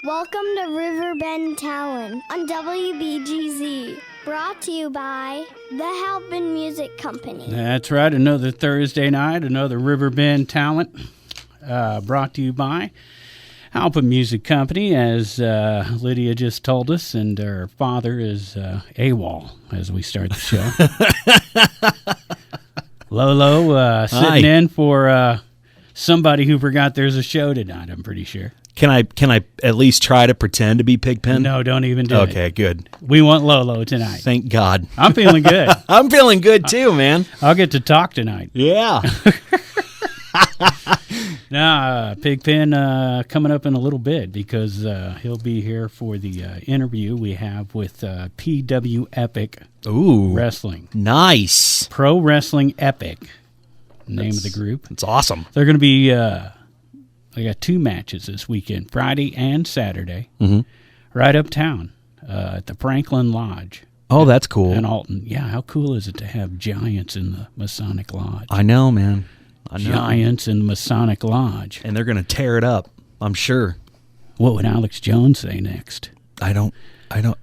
Welcome to Riverbend Talent on WBGZ. Brought to you by the Halpin Music Company. That's right. Another Thursday night, another Riverbend Talent brought to you by Halpin Music Company, as Lydia just told us, and her father is AWOL as we start the show. Lolo sitting in for somebody who forgot there's a show tonight, I'm pretty sure. Can I at least try to pretend to be Pigpen? No, don't even do it. Okay, good. We want Lolo tonight. Thank God. I'm feeling good. I'm feeling good too, man. I'll get to talk tonight. Yeah. Now, Pigpen coming up in a little bit because he'll be here for the interview we have with PWEPIC Wrestling. Nice. Pro Wrestling Epic, name of the group. It's awesome. They're going to be... they got 2 matches this weekend, Friday and Saturday, right uptown at the Franklin Lodge. Oh, that's cool. In Alton. Yeah, how cool is it to have giants in the Masonic Lodge? I know, man. I know. Giants in the Masonic Lodge. And they're going to tear it up, I'm sure. What would Alex Jones say next? I don't,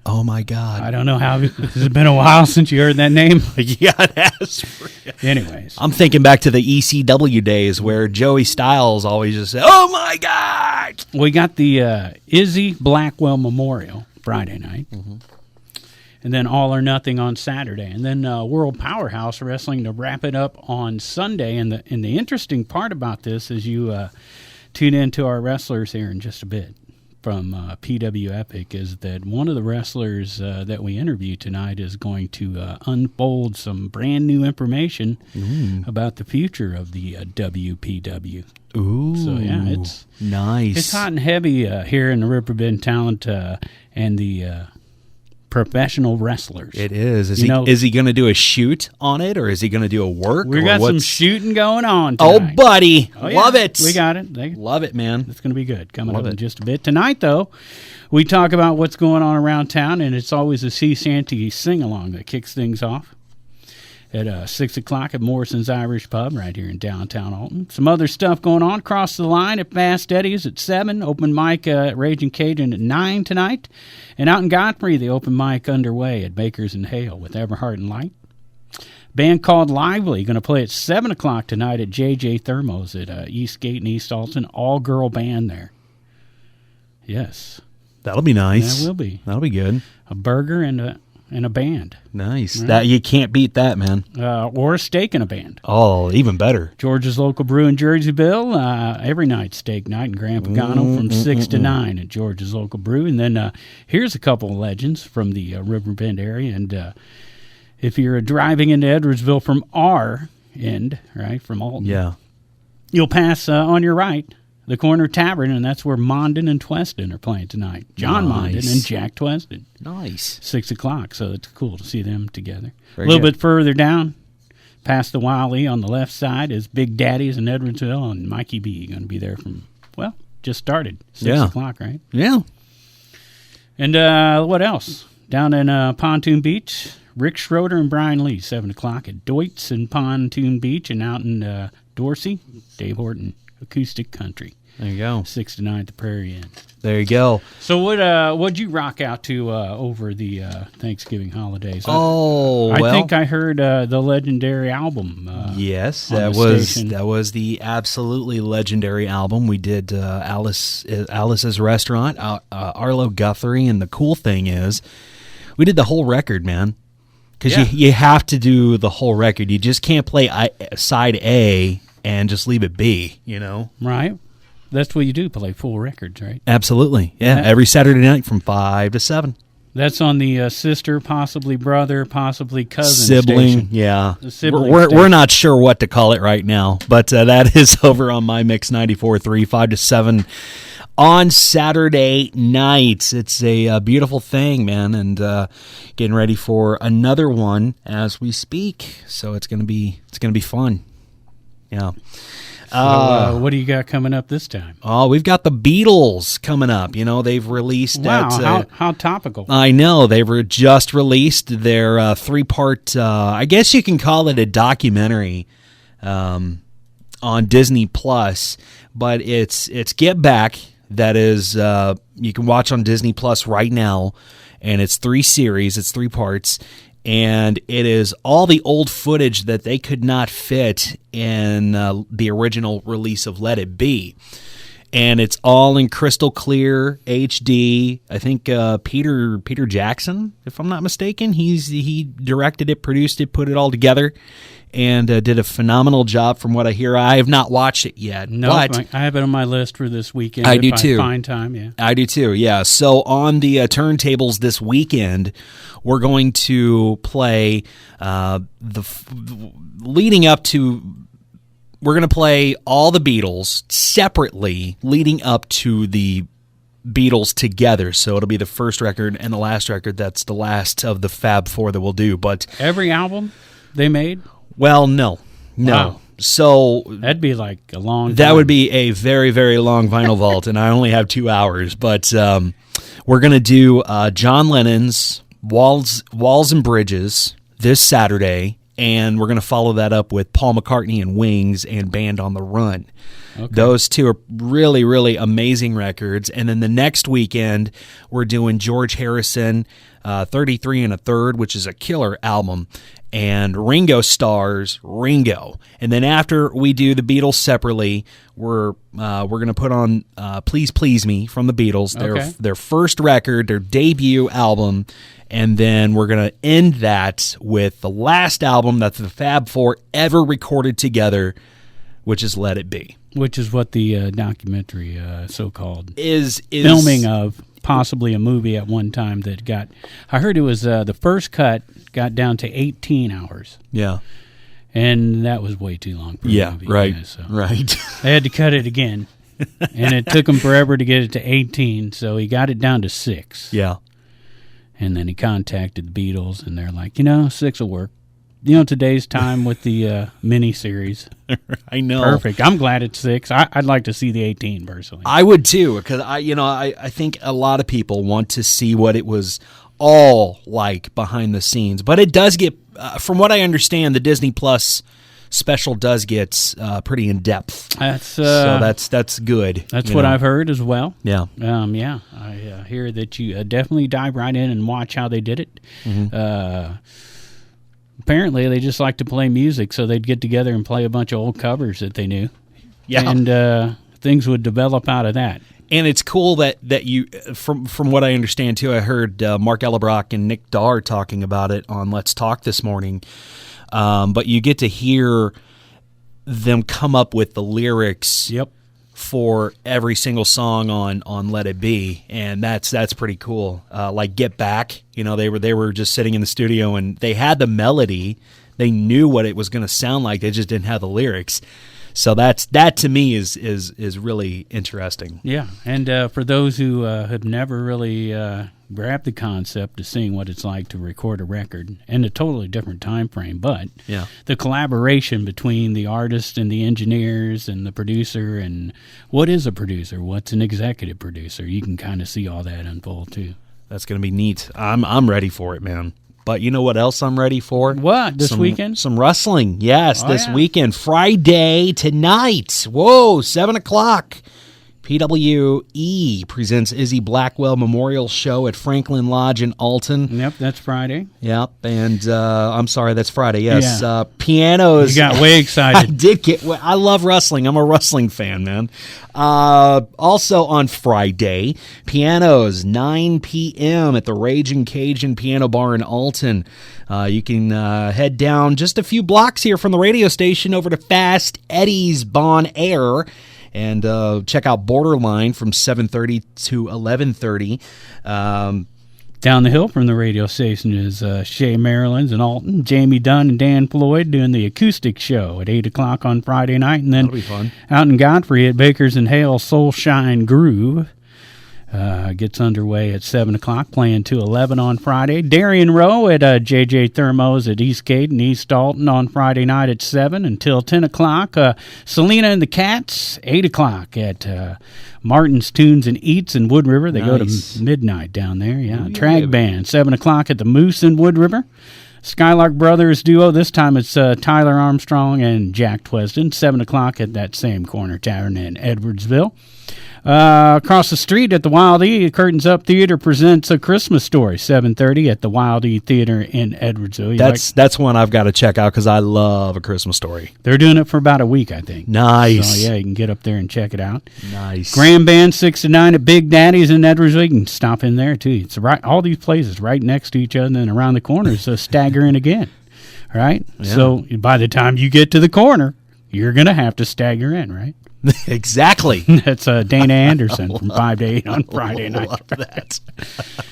oh my God. I don't know how, has it been a while since you heard that name? Yeah, it has. Anyways. I'm thinking back to the ECW days where Joey Styles always just said, oh my God. We got the Izzy Blackwell Memorial Friday night. And then All or Nothing on Saturday. And then World Powerhouse Wrestling to wrap it up on Sunday. And the interesting part about this is you tune into our wrestlers here in just a bit from PWEPIC is that one of the wrestlers that we interview tonight is going to unfold some brand new information about the future of the WPW. Ooh. So, yeah, it's nice. It's hot and heavy here in the Riverbend Talent and the professional wrestlers. It is. Is he going to do a shoot on it, or is he going to do a work? We got some shooting going on tonight. Oh, buddy. Oh, yeah. Love it. We got it. Love it, man. It's going to be good. Coming up in just a bit. Tonight, though, we talk about what's going on around town, and it's always a sea shanty sing-along that kicks things off at 6 o'clock at Morrison's Irish Pub right here in downtown Alton. Some other stuff going on across the line at Fast Eddie's at 7. Open mic at Ragin' Cajun at 9 tonight. And out in Godfrey, the open mic underway at Baker's and Hale with Everheart and Light. Band called Lively going to play at 7 o'clock tonight at JJ Thermos at Eastgate and East Alton. All-girl band there. Yes. That'll be nice. That will be. That'll be good. A burger and a band. Nice. Right. That you can't beat that, man. Or a steak and a band. Oh, even better. George's Local Brew in Jerseyville. Every night, steak night in Grand Pagano from 6 to 9 at George's Local Brew. And then here's a couple of legends from the Riverbend area. And if you're driving into Edwardsville from our end, right, from Alton, you'll pass on your right the corner Tavern, and that's where Mondin and Twesten are playing tonight. John Mondin and Jack Twesten. Nice. 6 o'clock, so it's cool to see them together. A Very little good. bit further down, past the Wildey on the left side, is Big Daddy's in Edwardsville, and Mikey B going to be there from, just started. 6 o'clock, right? Yeah. And what else? Down in Pontoon Beach, Rick Schroeder and Brian Lee, 7 o'clock at Deutz and Pontoon Beach, and out in Dorsey, Dave Horton. Acoustic Country. There you go. 6 to 9 at the Prairie Inn. There you go. So what'd you rock out to over the Thanksgiving holidays? I think I heard the legendary album. Yes, that was the absolutely legendary album. We did Alice's Restaurant, Arlo Guthrie, and the cool thing is we did the whole record, man. Because you have to do the whole record. You just can't play side A and just leave it be, you know? Right. That's what you do, play full records, right? Absolutely. Yeah, every Saturday night from 5 to 7. That's on the sister, possibly brother, possibly cousin sibling station. Yeah. The sibling we're not sure what to call it right now, but that is over on my Mix 94.3, 5 to 7 on Saturday nights. It's a beautiful thing, man, and getting ready for another one as we speak. So it's gonna be fun. Yeah. So, what do you got coming up this time? Oh, we've got the Beatles coming up. You know, they've released... Wow, how topical. I know. They've just released their 3-part, I guess you can call it a documentary on Disney+, but it's Get Back, that is you can watch on Disney Plus right now, and it's 3 series, it's 3 parts, and it is all the old footage that they could not fit in the original release of Let It Be. And it's all in crystal clear HD. I think Peter Jackson, if I'm not mistaken, he directed it, produced it, put it all together, and did a phenomenal job from what I hear. I have not watched it yet. No, but I have it on my list for this weekend. I do too. Find time, yeah. I do too, yeah. So on the turntables this weekend, we're going to play leading up to... We're going to play all the Beatles separately leading up to the Beatles together. So it'll be the first record and the last record. That's the last of the Fab Four that we'll do. But every album they made? Well, no. Wow. So that'd be like a long time. That would be a very, very long vinyl vault, and I only have 2 hours. But we're going to do John Lennon's Walls and Bridges this Saturday. And we're going to follow that up with Paul McCartney and Wings and Band on the Run. Okay. Those 2 are really, really amazing records. And then the next weekend, we're doing George Harrison, 33 1/3, which is a killer album, and Ringo Starr's Ringo. And then after we do the Beatles separately, we're going to put on Please Please Me from the Beatles, their first record, their debut album. And then we're going to end that with the last album that the Fab Four ever recorded together, which is Let It Be. Which is what the documentary, so-called, is filming of possibly a movie at one time that got... I heard it was the first cut got down to 18 hours. Yeah. And that was way too long for a movie. Right, yeah, so right. They had to cut it again. And it took him forever to get it to 18, so he got it down to 6. Yeah. And then he contacted the Beatles, and they're like, 6 will work. Today's time with the mini-series. I know. Perfect. I'm glad it's 6. I'd like to see the 18, personally. I would, too, because I think a lot of people want to see what it was all like behind the scenes. But it does get, from what I understand, the Disney Plus special does get pretty in depth. So that's good. That's what I've heard as well. Yeah. I hear that you definitely dive right in and watch how they did it. Mm-hmm. Apparently, they just like to play music, so they'd get together and play a bunch of old covers that they knew. Yeah. And things would develop out of that. And it's cool that you, from what I understand too, I heard Mark Ellerbrock and Nick Dahr talking about it on Let's Talk this morning. But you get to hear them come up with the lyrics for every single song on Let It Be, and that's pretty cool. Like Get Back, they were just sitting in the studio and they had the melody, they knew what it was going to sound like, they just didn't have the lyrics. So that to me is really interesting. Yeah, and for those who have never really grabbed the concept of seeing what it's like to record a record in a totally different time frame, but the collaboration between the artist and the engineers and the producer, and what is a producer, what's an executive producer, you can kind of see all that unfold too. That's going to be neat. I'm ready for it, man. But you know what else I'm ready for? What, this weekend? Some wrestling, yes, this weekend. Friday tonight. Whoa, 7 o'clock. PWE presents Izzy Blackwell Memorial Show at Franklin Lodge in Alton. Yep, that's Friday. Yep, and I'm sorry, that's Friday, yes. Yeah. Pianos. You got way excited. I love wrestling. I'm a wrestling fan, man. Also on Friday, pianos, 9 p.m. at the Ragin Cajun Piano Bar in Alton. You can head down just a few blocks here from the radio station over to Fast Eddie's Bon Air, and check out Borderline from 7:30 to 11:30. Down the hill from the radio station is Chez, Marilyn's in Alton. Jamie Dunn and Dan Floyd doing the Acoustic show at 8 o'clock on Friday night. And then that'll be fun. Out in Godfrey at Baker's and Hale, Soulshine Groove gets underway at 7 o'clock, playing to 11 on Friday. Darian Rowe at JJ Thermos at Eastgate and East Alton on Friday night at 7 until 10 o'clock. Selena and the Katz, 8 o'clock at Martin's Tunes and Eats in Wood River. They go to midnight down there. Yeah, Tragg Band, 7 o'clock at the Moose in Wood River. Skylark Brothers duo, this time it's Tyler Armstrong and Jack Twesten, 7 o'clock at that same corner tavern in Edwardsville. Across the street at the Wildey, Curtains Up Theater presents A Christmas Story, 7:30 at the Wildey Theater in Edwardsville. That's one I've got to check out because I love A Christmas Story. They're doing it for about a week, I think. Nice. So, yeah, you can get up there and check it out. Nice. Grand Band 6 to 9 at Big Daddy's in Edwardsville. You can stop in there, too. It's right, all these places right next to each other, and then around the corner is a Stagger in again. All right? Yeah. So by the time you get to the corner, you're going to have to stagger in, right? Exactly. That's Dana Anderson from 5 to 8 on Friday night. Love that.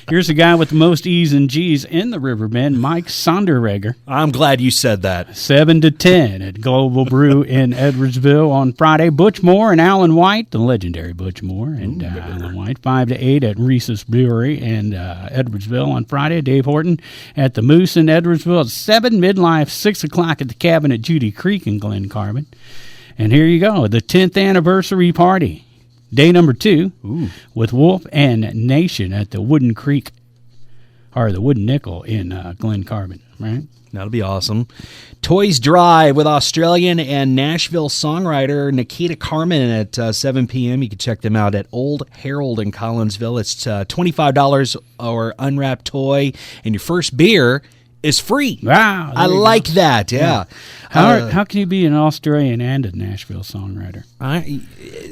Here's a guy with the most E's and G's in the Riverbend, Mike Sonderregger. I'm glad you said that. 7 to 10 at Global Brew in Edwardsville on Friday. Butch Moore and Alan White, the legendary Butch Moore and Alan White, 5 to 8 at Reese's Brewery in Edwardsville on Friday. Dave Horton at the Moose in Edwardsville at 7, midlife, 6 o'clock at the Cabin at Judy Creek in Glen Carbon. And here you go, the 10th anniversary party, day number 2, with Wolf and Nation at the Wooden Creek, or the Wooden Nickel in Glen Carbon, right? That'll be awesome. Toys Drive with Australian and Nashville songwriter Nikita Carmen at 7 p.m. You can check them out at Old Herald in Collinsville. It's $25 or unwrapped toy, and your first beer is free. Wow. I like that, yeah. How can you be an Australian and a Nashville songwriter?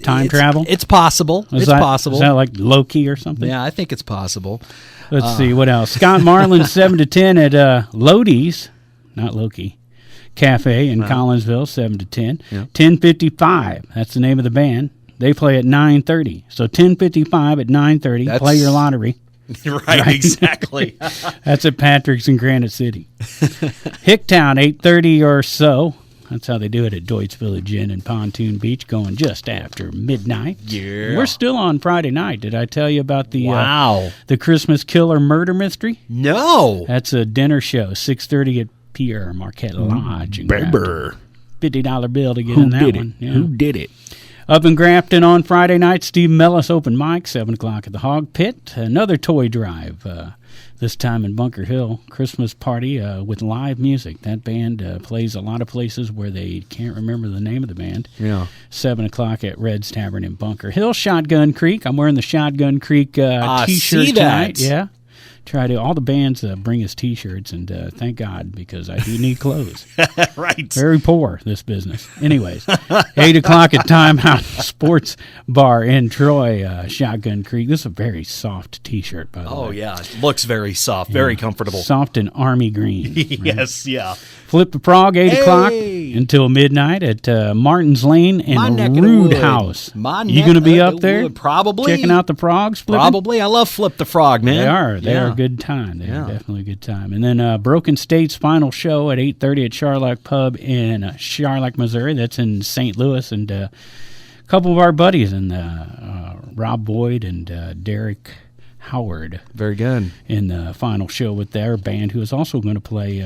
Time travel? It's possible. It's possible. Is that like Loki or something? Yeah, I think it's possible. Let's see, what else? Scott Marlin, 7 to 10 at Lodi's, not Loki, Cafe in Collinsville, 7 to 10. Yeah. 10:55, that's the name of the band. They play at 9:30. So 10:55 at 9:30, play your lottery. Right, exactly. That's at Patrick's in Granite City. Hicktown, 8:30 or so. That's how they do it at Deutsch Village Inn and Pontoon Beach, going just after midnight. Yeah. We're still on Friday night. Did I tell you about the Christmas Killer Murder Mystery? No. That's a dinner show, 6:30 at Pierre Marquette Lodge. $50 bill to get in that one. Yeah. Who did it? Up in Grafton on Friday night, Steve Mellis open mic, 7 o'clock at the Hog Pit. Another toy drive, this time in Bunker Hill. Christmas party with live music. That band plays a lot of places where they can't remember the name of the band. Yeah. 7 o'clock at Red's Tavern in Bunker Hill. Shotgun Creek. I'm wearing the Shotgun Creek T-shirt tonight. Yeah. Try to all the bands bring us T-shirts, and thank God, because I do need clothes. Right. Very poor, this business. Anyways, 8 o'clock at Timeout Sports Bar in Troy, Shotgun Creek. This is a very soft T-shirt, by the way. Oh, yeah. It looks very soft, very comfortable. Soft and army green. Yes, yeah. Flip the Frog, 8 o'clock until midnight at Martin's Lane in Rude House. You going to be up there? Probably. Checking out the frogs? Flipping? Probably. I love Flip the Frog, man. They are a good time. They are definitely a good time. And then Broken State's final show at 8:30 at Charlock Pub in Charlock, Missouri. That's in St. Louis. And a couple of our buddies, Rob Boyd and Derek Howard. Very good. In the final show with their band, who is also going to play...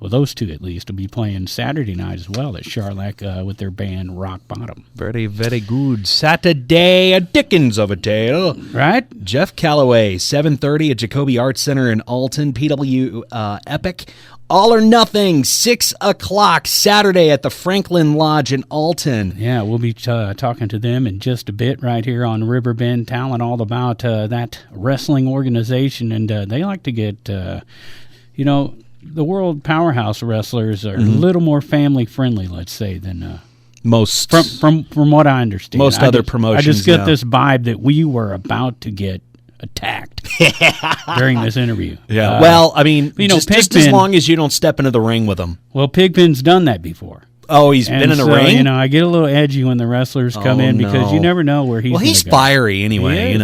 well, those two at least will be playing Saturday night as well at Charlock with their band Rock Bottom. Very, very good. Saturday, a Dickens of a tale. Right? Jeff Calloway, 7:30 at Jacoby Arts Center in Alton. PWEPIC. All or Nothing, 6 o'clock Saturday at the Franklin Lodge in Alton. Yeah, we'll be talking to them in just a bit right here on Riverbend, telling all about that wrestling organization. And they like to get, the world powerhouse wrestlers are a little more family friendly, let's say, than most. From what I understand, most other promotions. I just get this vibe that we were about to get attacked during this interview. Yeah. Well, I mean, just as long as you don't step into the ring with them. Well, Pigpen's done that before. Oh, he's been in the ring? I get a little edgy when the wrestlers come in because you never know where he's going to go. Well, he's fiery anyway,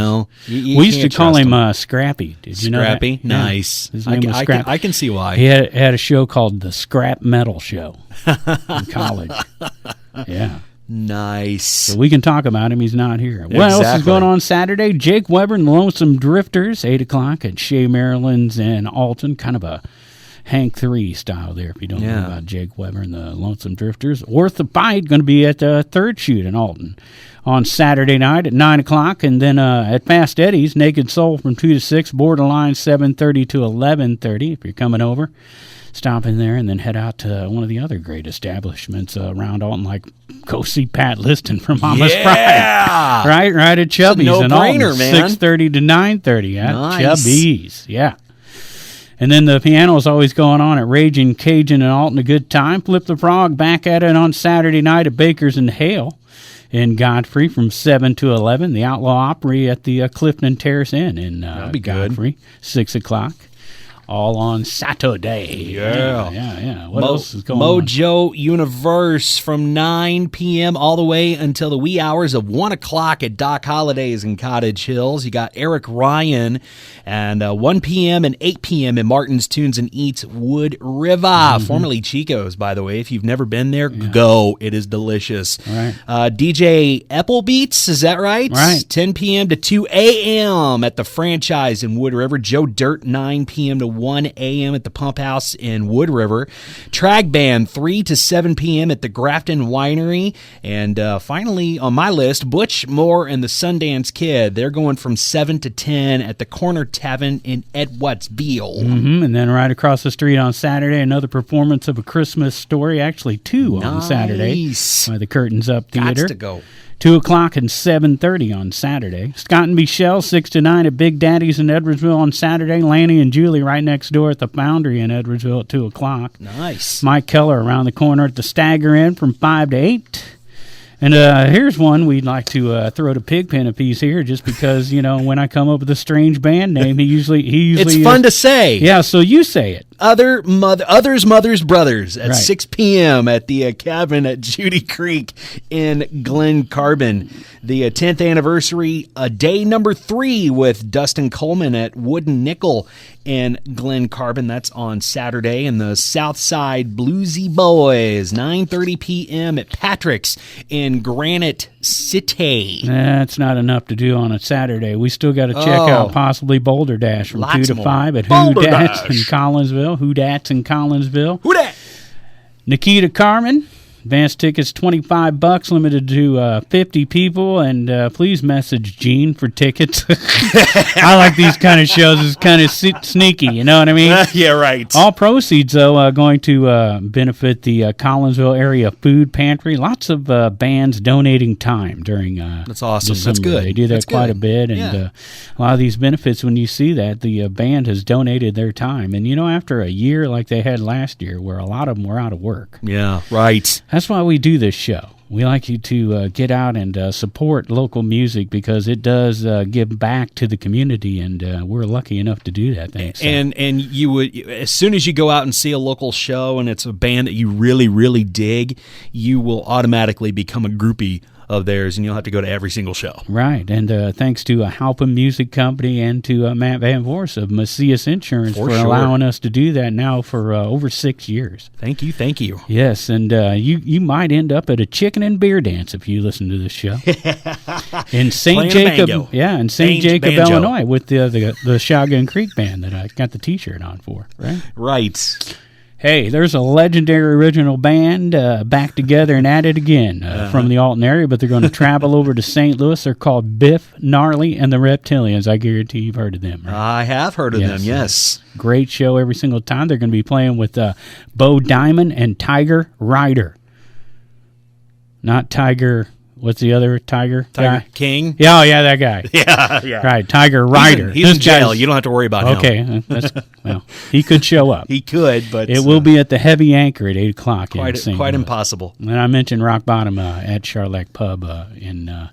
we used to call him Scrappy. Did you know that? Scrappy? Nice. His name was Scrappy. I can see why. He had a show called The Scrap Metal Show in college. Yeah. Nice. So we can talk about him. He's not here. What else is going on Saturday? Jake Weber and the Lonesome Drifters, 8 o'clock at Chez, Maryland's in Alton. Kind of a Hank 3 style there, if you don't know about Jake Weber and the Lonesome Drifters. Orthopide going to be at the Third Shoot in Alton on Saturday night at 9 o'clock. And then at Fast Eddie's, Naked Soul from 2 to 6, Borderline 7:30 to 11:30 if you're coming over. stop in there and then head out to one of the other great establishments around Alton, like go see Pat Liston from Mama's Pride. Right at Chubby's. It's a no-brainer, man. 6:30 to 9:30 at Nice. Chubby's. Yeah. And then the piano is always going on at Ragin, Cajun, and Alton. A good time. Flip the Frog back at it on Saturday night at Baker's and Hale in Godfrey from 7 to 11. The Outlaw Opry at the Clifton Terrace Inn in Godfrey, 6 o'clock. All on Saturday. Yeah. What else is going on? Mojo Universe from 9 p.m. all the way until the wee hours of 1 o'clock at Doc Holliday's in Cottage Hills. You got Eric Ryan and 1 p.m. and 8 p.m. in Martin's Tunes and Eats Wood River, formerly Chico's, by the way. If you've never been there, go. It is delicious. Right. DJ Applebeats, is that right? Right. 10 p.m. to 2 a.m. at the Franchise in Wood River. Joe Dirt, 9 p.m. to 1 a.m. at the Pump House in Wood River. Tragg Band, 3 to 7 p.m. at the Grafton Winery. And finally, on my list, Butch Moore and the Sundance Kid. They're going from 7 to 10 at the Corner Tavern in Edwardsville. And then right across the street on Saturday, another performance of A Christmas Story. Actually, two on Saturday by the Curtains Up Theater. Gots to go. 2 o'clock and 7:30 on Saturday. Scott and Michelle, 6 to 9 at Big Daddy's in Edwardsville on Saturday. Lanny and Julie right next door at the Foundry in Edwardsville at 2 o'clock. Nice. Mike Keller around the corner at the Stagger Inn from 5 to 8. And here's one we'd like to throw to Pigpen a piece here, just because, when I come up with a strange band name, he usually it's fun to say. Yeah, so you say it. Others, Mothers, Brothers at 6 p.m. at the cabin at Judy Creek in Glen Carbon. The 10th anniversary, day number 3 with Dustin Coleman at Wooden Nickel in Glen Carbon. That's on Saturday. And the Southside Bluesy Boys, 9:30 p.m. at Patrick's in Granite City. That's not enough to do on a Saturday. We still got to check out possibly Boulder Dash from 2 to 5 at Who Dats in Collinsville. Who Dats in Collinsville. Who Dat? Nikita Carmen. Advance tickets $25, limited to 50 people, and please message Gene for tickets. I like these kind of shows. It's kind of sneaky, you know what I mean? Yeah, right. All proceeds, though, are going to benefit the Collinsville Area Food Pantry. Lots of bands donating time during That's awesome. December. That's good. They do that quite a bit, and a lot of these benefits, when you see that, the band has donated their time. And, after a year like they had last year, where a lot of them were out of work. Yeah, right. That's why we do this show. We like you to get out and support local music, because it does give back to the community, and we're lucky enough to do that. Thanks. And you would, as soon as you go out and see a local show and it's a band that you really, really dig, you will automatically become a groupie of theirs, and you'll have to go to every single show. Right, and thanks to Halpin Music Company and to Matt Van Voorhis of Macias Insurance for allowing us to do that now for over 6 years. Thank you. Yes, and you might end up at a chicken and beer dance if you listen to this show. In St. Jacob, in St. Jacob, Illinois, with the Shotgun Creek Band that I got the T-shirt on for. Right. Hey, there's a legendary original band back together and at it again from the Alton area, but they're going to travel over to St. Louis. They're called Biff, Gnarly, and the Reptilians. I guarantee you've heard of them. Right? I have heard of them, yes. Great show every single time. They're going to be playing with Bo Diamond and Tiger Ryder. Not Tiger... What's the other Tiger guy? King? Yeah, that guy. Yeah. Right, Tiger Ryder. He's in jail. You don't have to worry about him. Okay, well, he could show up. He could, but... It will be at the Heavy Anchor at 8 o'clock. Quite impossible. And I mentioned Rock Bottom at Charlac Pub in...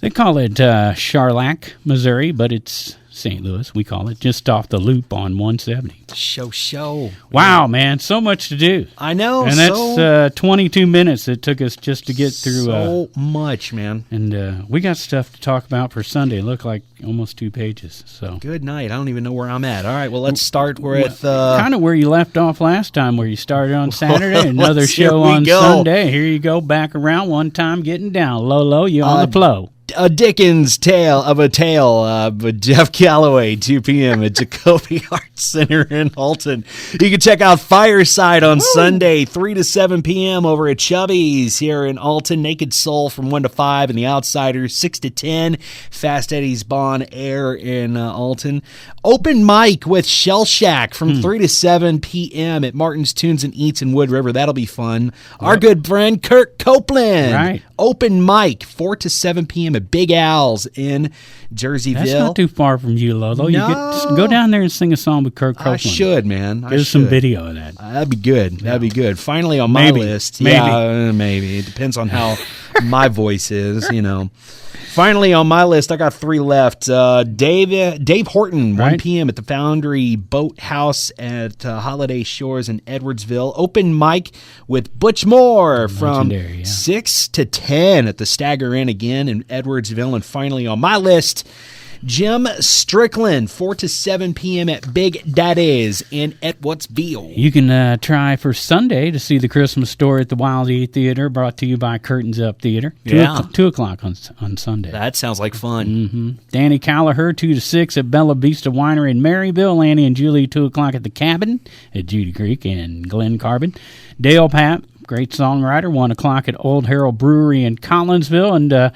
they call it Charlac, Missouri, but it's St. Louis. We call it just off the loop on 170. Show. Wow, man, so much to do. I know. And that's 22 minutes it took us just to get through. So much, man. And we got stuff to talk about for Sunday. Look like almost 2 pages. So good night. I don't even know where I'm at. All right, well, let's start with... kind of where you left off last time, where you started on Saturday, another show on Sunday. Here you go, back around one time, getting down. Low, you on the flow. A Dickens tale of a tale. Jeff Galloway, 2 p.m. at Jacoby Arts Center in Alton. You can check out Fireside on Sunday, 3 to 7 p.m. over at Chubby's here in Alton. Naked Soul from 1 to 5 and The Outsiders, 6 to 10. Fast Eddie's Bon Air in Alton. Open mic with Shell Shack from 3 to 7 p.m. at Martin's Tunes and Eats in Wood River. That'll be fun. Our good friend Kirk Copeland. Right. Open mic, 4 to 7 p.m. at Big Al's in Jerseyville. That's not too far from you, Lolo. You just go down there and sing a song with Kirk Copeland. I should, man. There's some video of that. That'd be good. That'd be good. Finally on my list. Maybe. Yeah, maybe. It depends on how my voice is, you know. Finally on my list, I got 3 left. Dave Horton, 1 p.m. at the Foundry Boathouse at Holiday Shores in Edwardsville. Open mic with Butch Moore from 6 to 10 at the Stagger Inn again in Edwardsville. And finally on my list, Jim Strickland, 4 to 7 p.m. at Big Daddy's in Edwardsville. You can try for Sunday to see the Christmas Story at the Wildey Theater, brought to you by Curtains Up Theater. 2 o'clock on Sunday. That sounds like fun. Mm-hmm. Danny Callagher, 2 to 6 at Bella Vista Winery in Maryville. Annie and Julie, 2 o'clock at the Cabin at Judy Creek and Glen Carbon. Dale Papp, great songwriter, 1 o'clock at Old Harold Brewery in Collinsville. And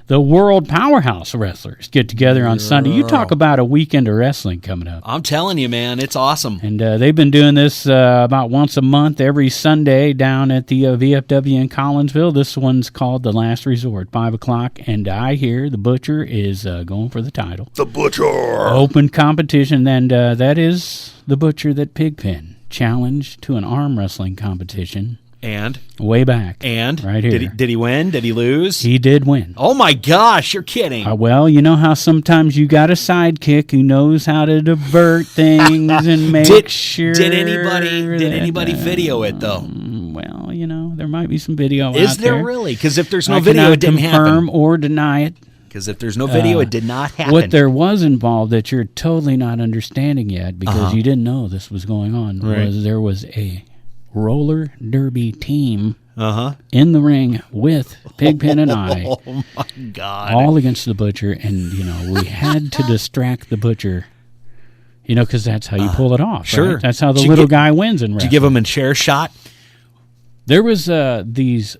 the World Powerhouse Wrestlers get together on Sunday. You talk about a weekend of wrestling coming up. I'm telling you, man, it's awesome. And they've been doing this about once a month, every Sunday, down at the VFW in Collinsville. This one's called The Last Resort, 5 o'clock. And I hear the Butcher is going for the title. The Butcher! Open competition, and that is the Butcher that Pigpen challenged to an arm wrestling competition. And? Way back. And? Right here. Did he win? Did he lose? He did win. Oh, my gosh. You're kidding. Well, you know how sometimes you got a sidekick who knows how to divert things and make sure. Did anybody video it, though? Well, you know, there might be some video out there. Is there really? Because if there's no video, it didn't happen. Confirm or deny it. Because if there's no video, it did not happen. What there was involved that you're totally not understanding yet because you didn't know this was going on was there was a roller derby team in the ring with Pigpen and I. Oh, my God. All against the Butcher. And, you know, we had to distract the Butcher, you know, because that's how you pull it off. Sure. Right? That's how the little guy wins in wrestling. Did you give him a chair shot? There was these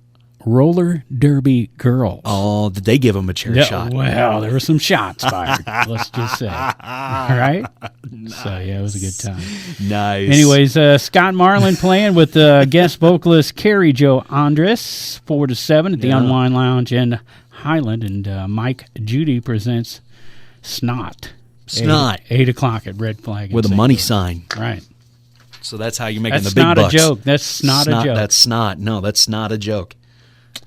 roller derby girls. Oh, did they give him a chair shot? Well, there were some shots fired, let's just say. All right? Nice. So, yeah, it was a good time. Nice. Anyways, Scott Marlin playing with guest vocalist Carrie Jo Andres, 4 to 7 at the Unwind Lounge in Highland. And Mike Judy presents Snot. 8 o'clock at Red Flag. With a money sign. Right. So that's how you're making the big bucks. That's not a joke. That's not a joke. That's snot. No, that's not a joke.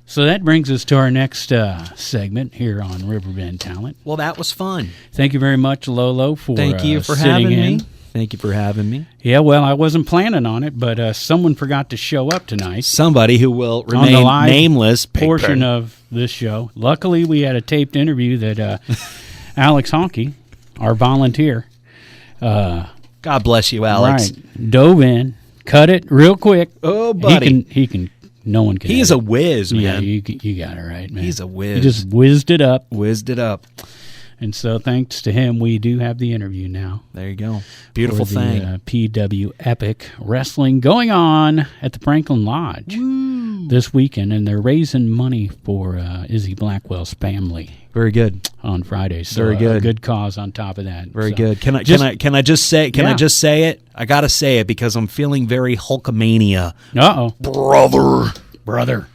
So that brings us to our next segment here on Riverbend Talent. Well, that was fun. Thank you very much, Lolo, for Thank you for sitting having in. me. Thank you for having me. Yeah, well, I wasn't planning on it, but someone forgot to show up tonight. Somebody who will remain on the live nameless portion of this show. Luckily, we had a taped interview that Alex Honky, our volunteer, God bless you, Alex. Right, dove in, cut it real quick. Oh, buddy. He can. No one can. He's a whiz, man. Yeah, you got it right, man. He's a whiz. He just whizzed it up. And so thanks to him, we do have the interview now. There you go. Beautiful thing. PWEPIC Wrestling going on at the Franklin Lodge this weekend, and they're raising money for Izzy Blackwell's family. Very good. On Friday. So very good. A good cause on top of that. Very good. Can I just say it? I gotta say it because I'm feeling very Hulkamania. Brother.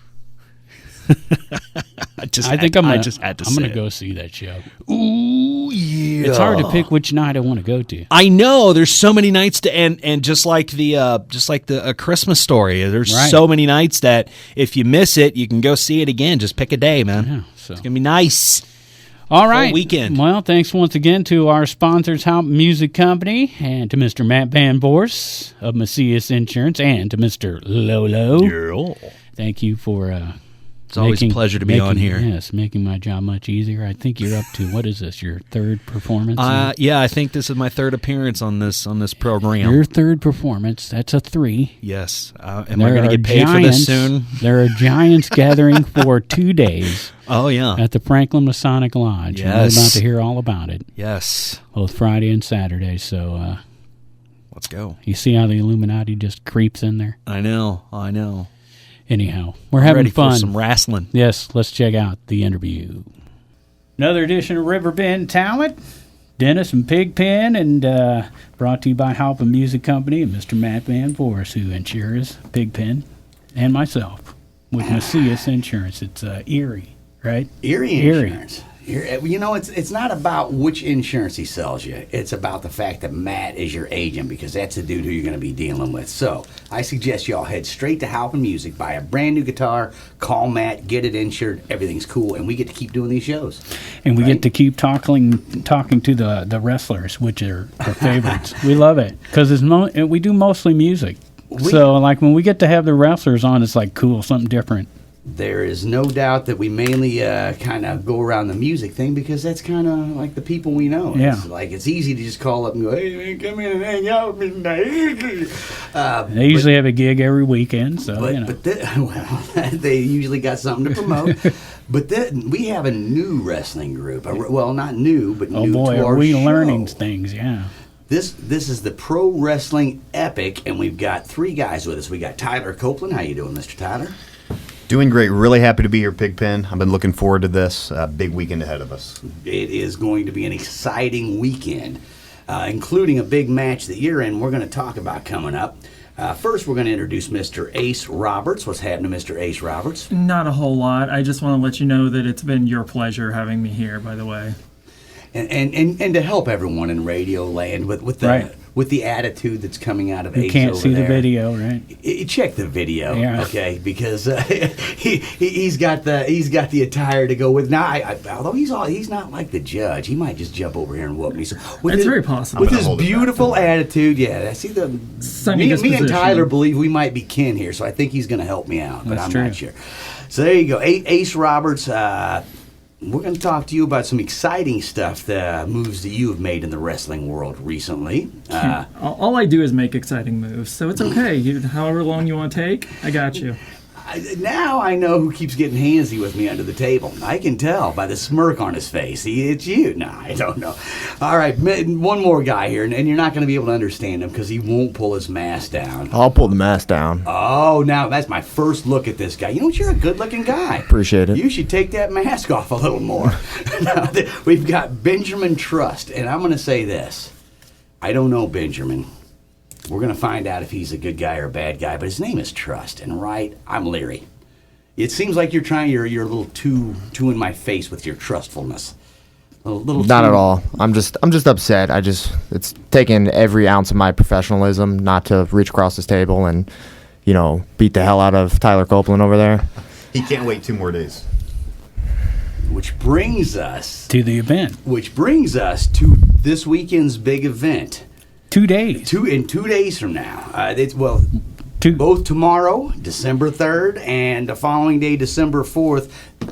I think I'm gonna go see that show. Ooh, yeah. It's hard to pick which night I want to go to. I know there's so many nights to and just like the Christmas Story. There's so many nights that if you miss it, you can go see it again. Just pick a day, man. Yeah, so. It's gonna be nice. All right. Full weekend. Well, thanks once again to our sponsors, Halpin Music Company, and to Mr. Matt Van Bors of Macias Insurance, and to Mr. Lolo. Yeah. Thank you for It's always a pleasure to be on here. Yes, making my job much easier. I think you're up to, what is this, your third performance? Yeah, I think this is my third appearance on this program. Your third performance, that's a 3. Yes, and we're going to get paid for this soon. There are Giants gathering for 2 days. Oh, yeah. At the Franklin Masonic Lodge. Yes. We're about to hear all about it. Yes. Both Friday and Saturday, so... let's go. You see how the Illuminati just creeps in there? I know. Anyhow, we're having ready fun. For some wrestling. Yes, let's check out the interview. Another edition of Riverbend Talent. Dennis and Pigpen, and brought to you by Halpin Music Company and Mr. Matt Van Voorhis, who insures Pigpen, and myself with Macias Insurance. It's Erie, right? Erie Insurance. You know, it's not about which insurance he sells you. It's about the fact that Matt is your agent, because that's the dude who you're going to be dealing with. So I suggest y'all head straight to Halpin Music, buy a brand new guitar, call Matt, get it insured, everything's cool, and we get to keep doing these shows. And we get to keep talking to the wrestlers, which are our favorites. We love it, because we do mostly music. So like when we get to have the wrestlers on, it's like cool, something different. There is no doubt that we mainly kind of go around the music thing, because that's kind of like the people we know. Yeah. It's easy to just call up and go, hey, man, come in and hang out with me. They usually have a gig every weekend, so they usually got something to promote. But then we have a new wrestling group. Well, not new, but new to our show. Oh boy, are we learning things, yeah. This is the Pro Wrestling Epic, and we've got 3 guys with us. We got Tyler Copeland. How you doing, Mr. Tyler? Doing great. Really happy to be here, Pigpen. I've been looking forward to this big weekend ahead of us. It is going to be an exciting weekend, including a big match that you're in. We're going to talk about coming up. First, we're going to introduce Mr. Ace Roberts. What's happening, Mr. Ace Roberts? Not a whole lot. I just want to let you know that it's been your pleasure having me here, by the way. And to help everyone in radio land with the attitude that's coming out of Ace. You can't see there. The video, right? Check the video, yeah. Okay, because he's got the attire to go with. Now, although he's not like the judge, he might just jump over here and whoop me. So it's very possible with his beautiful attitude. Yeah, I see the me and Tyler believe we might be kin here, so I think he's going to help me out, but I'm not sure. So there you go, Ace Roberts. We're going to talk to you about some exciting stuff, the moves that you have made in the wrestling world recently. All I do is make exciting moves, so it's okay. However long you want to take, I got you. Now I know who keeps getting handsy with me under the table. I can tell by the smirk on his face. It's you. No, I don't know. All right, one more guy here, and you're not going to be able to understand him because he won't pull his mask down. I'll pull the mask down. Oh, now that's my first look at this guy. You know what? You're a good-looking guy. Appreciate it. You should take that mask off a little more. Now, we've got Benjamin Trust, and I'm going to say this. I don't know Benjamin. We're going to find out if he's a good guy or a bad guy, but his name is Trust, and I'm leery. It seems like you're a little too in my face with your trustfulness. Not at all. I'm just upset. It's taken every ounce of my professionalism not to reach across this table and, beat the hell out of Tyler Copeland over there. He can't wait 2 more days. Which brings us to the event. Which brings us to this weekend's big event. 2 days. 2 days from now. Both tomorrow, December 3rd, and the following day, December 4th,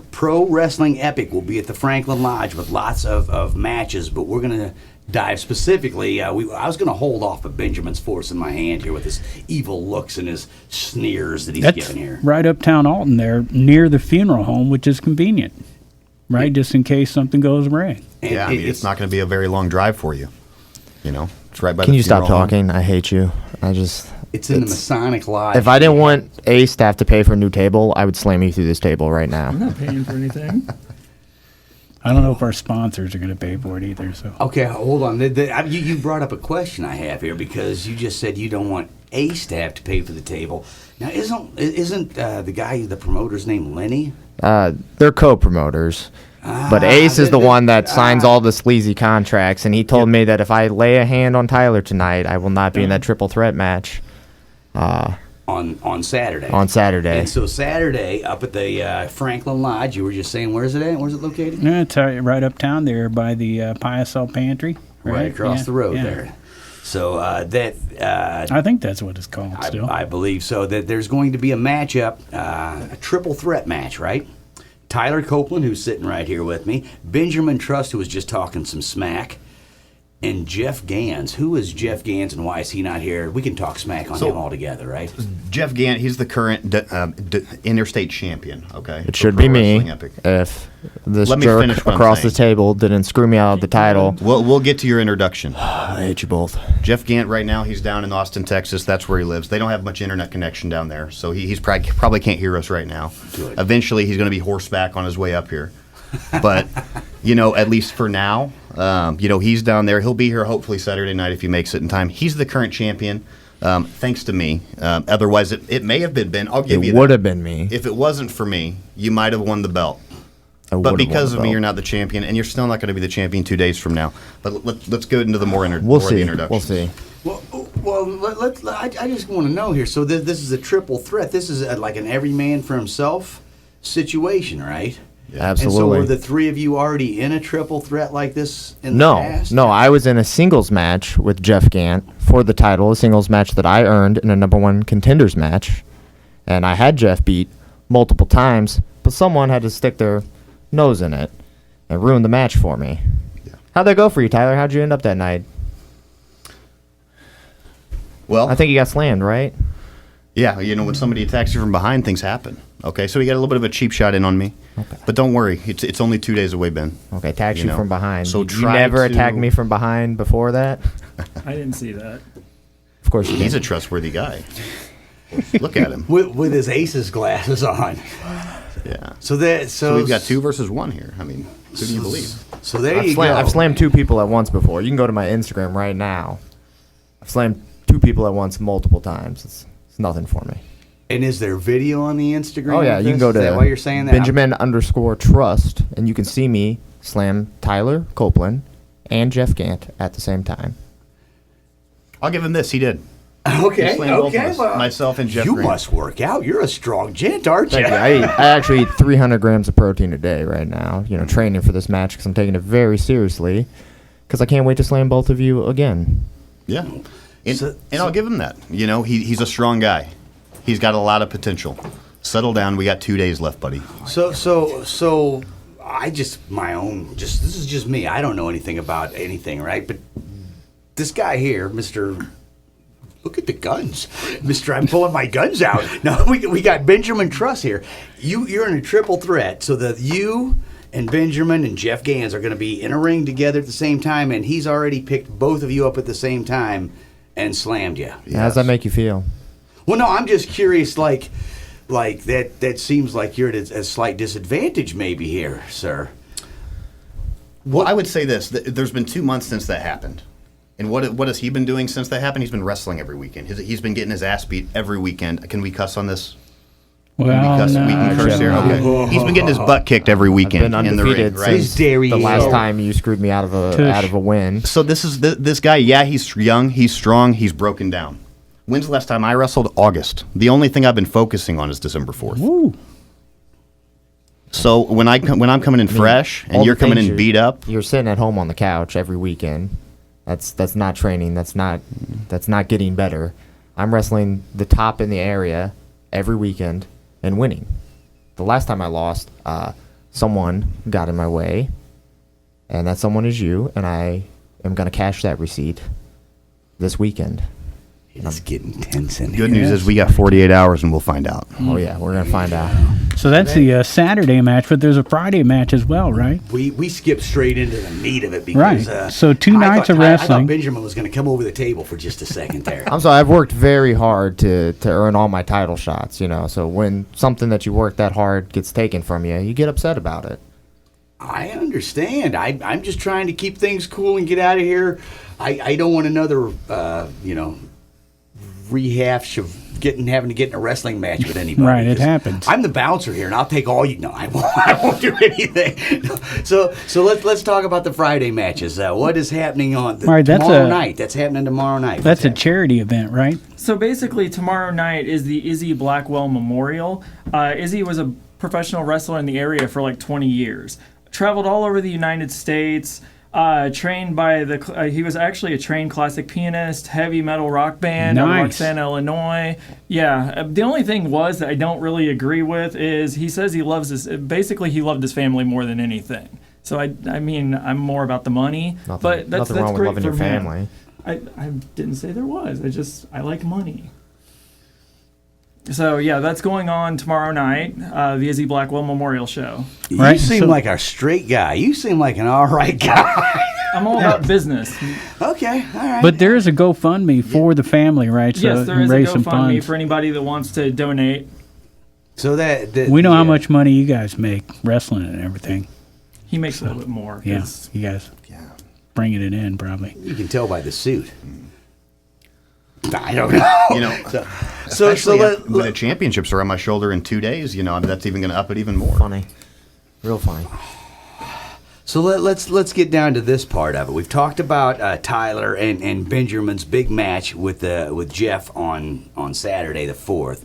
Pro Wrestling Epic will be at the Franklin Lodge with lots of matches, but we're going to dive specifically. I was going to hold off of Benjamin's force in my hand here with his evil looks and his sneers that he's giving here. Right uptown Alton there, near the funeral home, which is convenient, right? Just in case something goes wrong. Yeah, it's not going to be a very long drive for you, It's right by Can the you stop funeral home. talking? I hate you. It's in the Masonic Lodge. If I didn't want Ace to have to pay for a new table, I would slam you through this table right now. I'm not paying for anything. I don't know if our sponsors are going to pay for it either. So okay, hold on. You brought up a question I have here because you just said you don't want Ace to have to pay for the table. Now, isn't the promoter's name Lenny? They're co-promoters. But Ace is the one that signs all the sleazy contracts, and he told me that if I lay a hand on Tyler tonight, I will not be in that triple threat match. On Saturday. On Saturday. And so Saturday, up at the Franklin Lodge, you were just saying, where's it at? Where's it located? Yeah, it's right uptown there by the PSL Pantry. Right across the road there. So I think that's what it's called still. I believe so. That there's going to be a matchup, a triple threat match, right? Tyler Copeland, who's sitting right here with me, Benjamin Trust, who was just talking some smack, and Jeff Gans. Who is Jeff Gans and why is he not here? We can talk smack on him all together, right? Jeff Gant, he's the current interstate champion, okay? It should be me if this jerk across the table didn't screw me out of the title. We'll get to your introduction. I hate you both. Jeff Gant, right now, he's down in Austin, Texas. That's where he lives. They don't have much internet connection down there, so he's probably can't hear us right now. Good. Eventually, he's going to be horseback on his way up here. But, at least for now, he's down there. He'll be here hopefully Saturday night if he makes it in time. He's the current champion, thanks to me. Otherwise, it may have been Ben. I'll give you that. It would have been me. If it wasn't for me, you might have won the belt. But because of me, you're not the champion, and you're still not going to be the champion 2 days from now. But let's go into the more the introduction. We'll see. Well, I just want to know here. So this is a triple threat. This is like an every man for himself situation, right? Absolutely. And so were the three of you already in a triple threat like this in the past? No, I was in a singles match with Jeff Gant for the title, a singles match that I earned in a number one contenders match. And I had Jeff beat multiple times, but someone had to stick their nose in it and ruin the match for me. Yeah. How'd that go for you, Tyler? How'd you end up that night? Well, I think you got slammed, right? Yeah, when somebody attacks you from behind, things happen. Okay, so you got a little bit of a cheap shot in on me. Okay. But don't worry, it's only 2 days away, Ben. Okay, attacks you from behind. So you never attacked me from behind before that? I didn't see that. Of course you He's didn't. a trustworthy guy. Look at him. With his aces glasses on. Yeah. So we've got 2 versus 1 here. I mean, who do you believe? So there you go. I've slammed 2 people at once before. You can go to my Instagram right now. I've slammed 2 people at once multiple times. It's nothing for me. And is there video on the Instagram? Oh, yeah. You can go to is that why you're saying that? Benjamin_Trust, and you can see me slam Tyler Copeland and Jeff Gant at the same time. I'll give him this. He did. Okay. Well, myself and Jeff You Grant. must work out. You're a strong gent, aren't you? Thank you. I actually eat 300 grams of protein a day right now, training for this match because I'm taking it very seriously because I can't wait to slam both of you again. Yeah. And I'll give him that. He's a strong guy. He's got a lot of potential. Settle down. We got 2 days left, buddy. So I this is just me. I don't know anything about anything, right? But this guy here, Mr. Look at the guns. Mr. I'm pulling my guns out. No, we got Benjamin Truss here. You're in a triple threat, so that you and Benjamin and Jeff Gans are going to be in a ring together at the same time, and he's already picked both of you up at the same time and slammed you. Yes. How does that make you feel? Well, no, I'm just curious, like that seems like you're at a slight disadvantage maybe here, sir. Well, I would say this. There's been 2 months since that happened. And what has he been doing since that happened? He's been wrestling every weekend. He's been getting his ass beat every weekend. Can we cuss on this? Well, we can curse here. Okay. He's been getting his butt kicked every weekend in the ring, right? Since the last time you screwed me out of a win. So this guy, yeah, he's young, he's strong, he's broken down. When's the last time I wrestled? August. The only thing I've been focusing on is December 4th. Woo. So when I'm coming in fresh and you're coming in beat up, you're sitting at home on the couch every weekend. That's not training. That's not getting better. I'm wrestling the top in the area every weekend and winning. The last time I lost, someone got in my way, and that someone is you, and I am going to cash that receipt this weekend. It's getting tense in here. Good news is we got 48 hours and we'll find out. Oh, yeah, we're going to find out. So that's the Saturday match, but there's a Friday match as well, right? We skipped straight into the meat of it because... Right. So 2 nights of wrestling. I thought Benjamin was going to come over the table for just a second there. I'm sorry, I've worked very hard to earn all my title shots, so when something that you work that hard gets taken from you, you get upset about it. I understand. I'm just trying to keep things cool and get out of here. I don't want another, rehash of having to get in a wrestling match with anybody. Right, it happens. I'm the bouncer here, and I'll take all you. No, I won't do anything. No. So let's talk about the Friday matches. What is happening on tomorrow night? That's happening tomorrow night. That's a charity event, right? So basically, tomorrow night is the Izzy Blackwell Memorial. Izzy was a professional wrestler in the area for like 20 years. Traveled all over the United States. Trained by he was actually a trained classic pianist, heavy metal rock band out of Roxana, Illinois. Yeah, the only thing was that I don't really agree with is he says he loves he loved his family more than anything. So I mean, I'm more about the money, but that's wrong with great loving for your family. I didn't say there was. I like money. So yeah, that's going on tomorrow night, the Izzy Blackwell Memorial Show. You seem like a straight guy. You seem like an all right guy. I'm all about business. Okay, all right. But there is a GoFundMe for the family, right? So yes, there is a GoFundMe for anybody that wants to donate. So that we know how much money you guys make wrestling and everything. He makes a little bit more. Yeah, you guys bringing it in probably. You can tell by the suit. I don't know. So when the championships are on my shoulder in 2 days, that's even going to up it even more. Funny, real funny. So let's get down to this part of it. We've talked about Tyler and Benjamin's big match with Jeff on Saturday the 4th.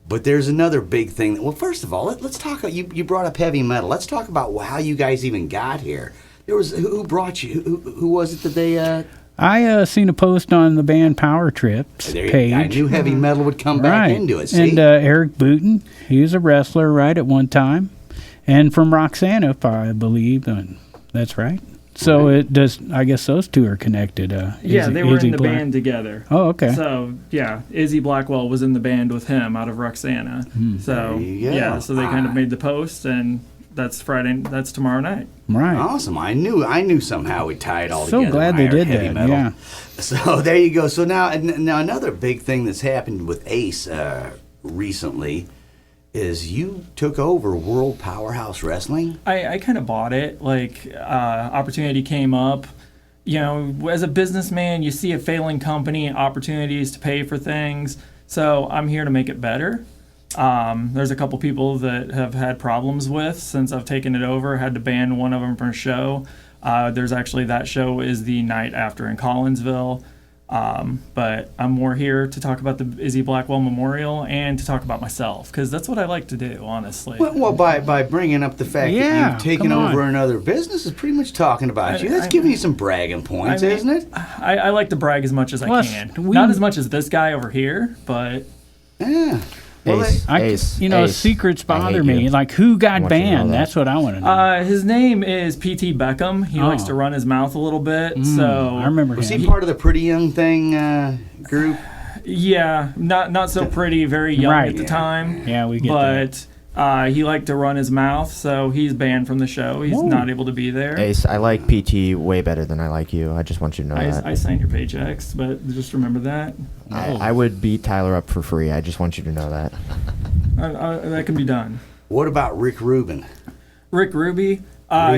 But there's another big thing. Well, first of all, let's talk. You brought up heavy metal. Let's talk about how you guys even got here. There was who brought you? Who was it that they? I seen a post on the band Power Trips page. I knew heavy metal would come back into it. See? And Eric Booten, he was a wrestler at one time, and from Roxana, I believe. That's right. So it does. I guess those two are connected. They were in the band together. Oh, okay. So yeah, Izzy Blackwell was in the band with him out of Roxana. So so they kind of made the post, and that's Friday. That's tomorrow night. Right. Awesome. I knew somehow we'd tie it all together. So glad they did that. Metal. Yeah. So there you go. So now another big thing that's happened with Ace recently is you took over World Powerhouse Wrestling. I kind of bought it. Opportunity came up. As a businessman, you see a failing company, opportunities to pay for things. So I'm here to make it better. There's a couple people that have had problems with since I've taken it over. Had to ban one of them from a show. There's actually that show is the night after in Collinsville. But I'm more here to talk about the Izzy Blackwell Memorial and to talk about myself because that's what I like to do, honestly. Well, by bringing up the fact that you've taken over another business is pretty much talking about you. That's giving you some bragging points, isn't it? I like to brag as much as I can. Not as much as this guy over here, but yeah. Well, Ace, secrets bother me. Like, who got banned? That's what I want to know. His name is P.T. Beckham. He likes to run his mouth a little bit. So I remember him. Was he part of the Pretty Young Thing group? Yeah, not so pretty, very young at the time. Yeah, we get that. But he liked to run his mouth, so he's banned from the show. He's not able to be there. Ace, I like PT way better than I like you. I just want you to know that. I sign your paychecks, but just remember that. I would beat Tyler up for free. I just want you to know that. That can be done. What about Rick Rubin? Rick Ruby?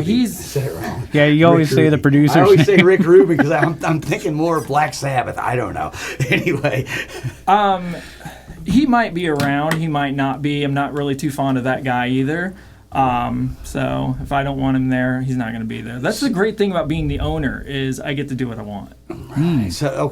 He's... I said it wrong. Yeah, you always say the producer's I always say Rick Rubin because I'm thinking more of Black Sabbath. I don't know. Anyway. He might be around. He might not be. I'm not really too fond of that guy either. So if I don't want him there, he's not going to be there. That's the great thing about being the owner is I get to do what I want. Right. So